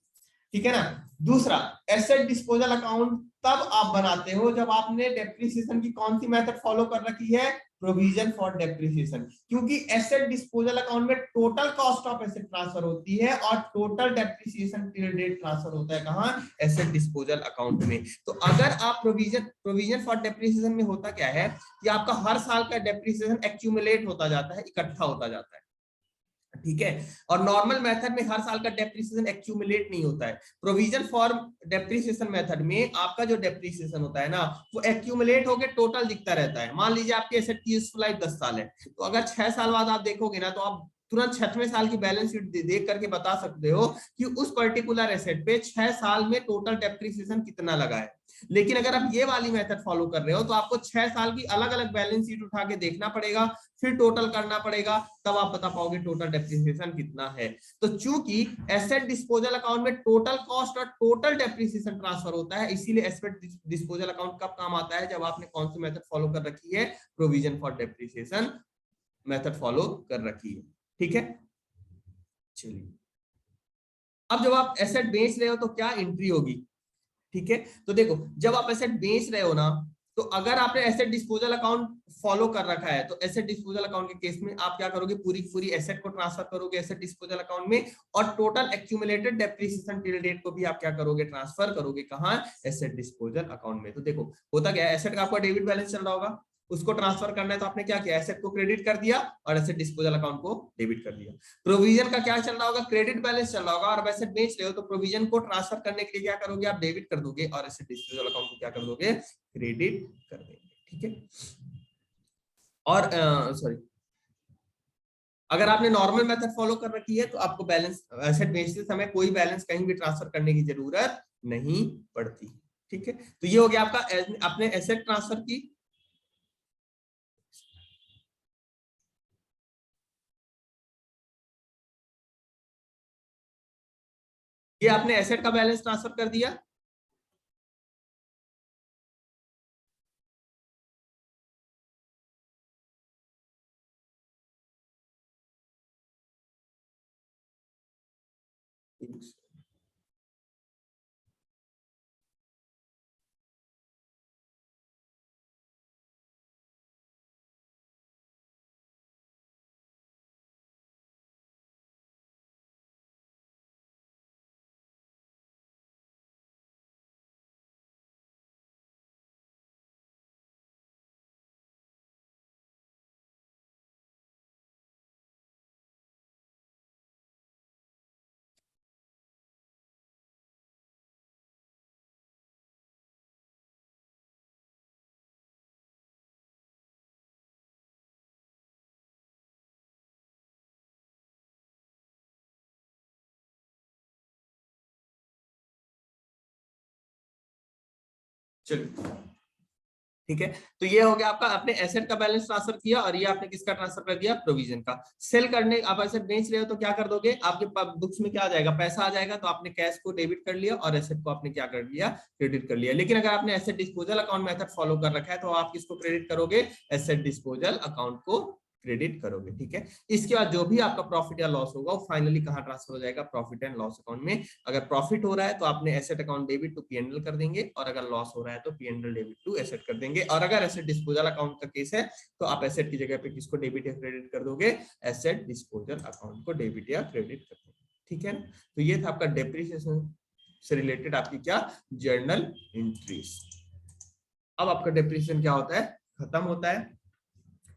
ठीक है ना, दूसरा एसेट डिस्पोजल अकाउंट तब आप बनाते हो जब आपने डेप्रिसिएशन की कौन सी मेथड फॉलो कर रखी है, प्रोविजन फॉर डेप्रिसिएशन, क्योंकि एसेट डिस्पोजल अकाउंट में total cost of asset transfer होती है और total depreciation till date transfer होता है कहां, एसेट डिस्पोजल अकाउंट में। तो अगर आप प्रोविजन फॉर डेप्रिसिएशन में होता क्या है कि आपका हर साल का डेप्रिसिएशन एक्यूमुलेट होता जाता है, इकट्ठा होता जाता है। ठीक है, और नॉर्मल मेथड में हर साल का डेप्रिसिएशन एक्यूमुलेट नहीं होता है। प्रोविजन फॉर डेप्रिसिएशन मेथड में आपका जो डेप्रिसिएशन होता है ना वो एक्यूमुलेट होकर टोटल दिखता रहता है। मान लीजिए आपके एसेट की यूजफुल लाइफ 10 साल है, तो अगर 6 साल बाद आप देखोगे ना तो आप तुरंत 6वें साल की बैलेंस शीट देख करके बता सकते हो कि उस पर्टिकुलर एसेट पे 6 साल में टोटल डेप्रिसिएशन कितना लगा है। लेकिन अगर आप ये वाली मेथड फॉलो कर रहे हो तो आपको 6 साल की अलग अलग बैलेंस शीट उठा के देखना पड़ेगा, फिर टोटल करना पड़ेगा, तब आप बता पाओगे टोटल डेप्रिसिएशन कितना है। तो चूंकि एसेट डिस्पोजल अकाउंट में टोटल कॉस्ट और टोटल डेप्रिसिएशन ट्रांसफर होता है, इसीलिए एसेट डिस्पोजल अकाउंट कब काम आता है, जब आपने कौन सी मेथड फॉलो कर रखी है, provision for depreciation method follow कर रखी है। ठीक है, चलिए अब जब आप एसेट बेच रहे हो तो क्या एंट्री होगी। ठीक है, तो देखो जब आप एसेट बेच रहे हो ना, तो अगर आपने एसेट डिस्पोजल अकाउंट फॉलो कर रखा है तो एसेट डिस्पोजल अकाउंट के केस में आप क्या करोगे, पूरी पूरी एसेट को ट्रांसफर करोगे एसेट डिस्पोजल अकाउंट में, और total accumulated depreciation till date को भी आप क्या करोगे, ट्रांसफर करोगे कहां, एसेट डिस्पोजल अकाउंट में। तो देखो होता क्या है, एसेट का आपका डेबिट बैलेंस चल रहा होगा, उसको ट्रांसफर करना है तो आपने क्या किया, एसेट को क्रेडिट कर दिया और एसेट डिस्पोजल अकाउंट को डेबिट कर दिया। प्रोविजन का क्या चल रहा होगा, क्रेडिट बैलेंस चल रहा होगा, और एसेट बेच रहे हो तो प्रोविजन को ट्रांसफर करने के लिए क्या करोगे, आप डेबिट कर दोगे और एसेट डिस्पोजल अकाउंट को क्या कर दोगे, क्रेडिट कर देंगे। ठीक है, और सॉरी, अगर आपने नॉर्मल मेथड फॉलो कर रखी है तो आपको बैलेंस एसेट बेचते समय कोई बैलेंस कहीं भी ट्रांसफर करने की जरूरत नहीं पड़ती। ठीक है, तो ये हो गया आपका, आपने एसेट ट्रांसफर की, ये आपने एसेट का बैलेंस ट्रांसफर कर दिया। चलिए ठीक है, तो ये हो गया आपका, आपने एसेट का बैलेंस ट्रांसफर किया और ये आपने किसका ट्रांसफर कर दिया, प्रोविजन का। सेल करने, आप एसेट बेच रहे हो तो क्या कर दोगे, आपके बुक्स में क्या आ जाएगा, पैसा आ जाएगा, तो आपने कैश को डेबिट कर लिया और एसेट को आपने क्या कर लिया, क्रेडिट कर लिया। लेकिन अगर आपने asset disposal account method follow कर रखा है तो आप किसको क्रेडिट करोगे, एसेट डिस्पोजल अकाउंट को क्रेडिट करोगे। ठीक है, इसके बाद जो भी आपका प्रॉफिट या लॉस होगा वो फाइनली कहां ट्रांसफर हो जाएगा, प्रॉफिट एंड लॉस अकाउंट में। अगर प्रॉफिट हो रहा है तो आपने asset account debit to PNL कर देंगे, और अगर लॉस हो रहा है तो पीएनएल डेबिट टू एसेट कर देंगे। और अगर एसेट डिस्पोजल अकाउंट का केस है तो आप एसेट की जगह पे किसको डेबिट या क्रेडिट कर दोगे, एसेट डिस्पोजल अकाउंट को डेबिट या क्रेडिट कर दोगे। ठीक है, तो ये था आपका डेप्रिसिएशन से रिलेटेड आपकी क्या, जर्नल एंट्रीज। अब आपका डेप्रिसिएशन क्या होता है, खत्म होता है।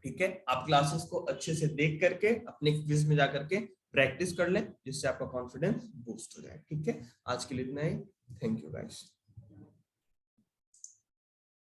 ठीक है, आप क्लासेस को अच्छे से देख करके अपने क्विज में जाकर के प्रैक्टिस कर लें, जिससे आपका कॉन्फिडेंस बूस्ट हो जाए। ठीक है, आज के लिए इतना ही, थैंक यू गाइस।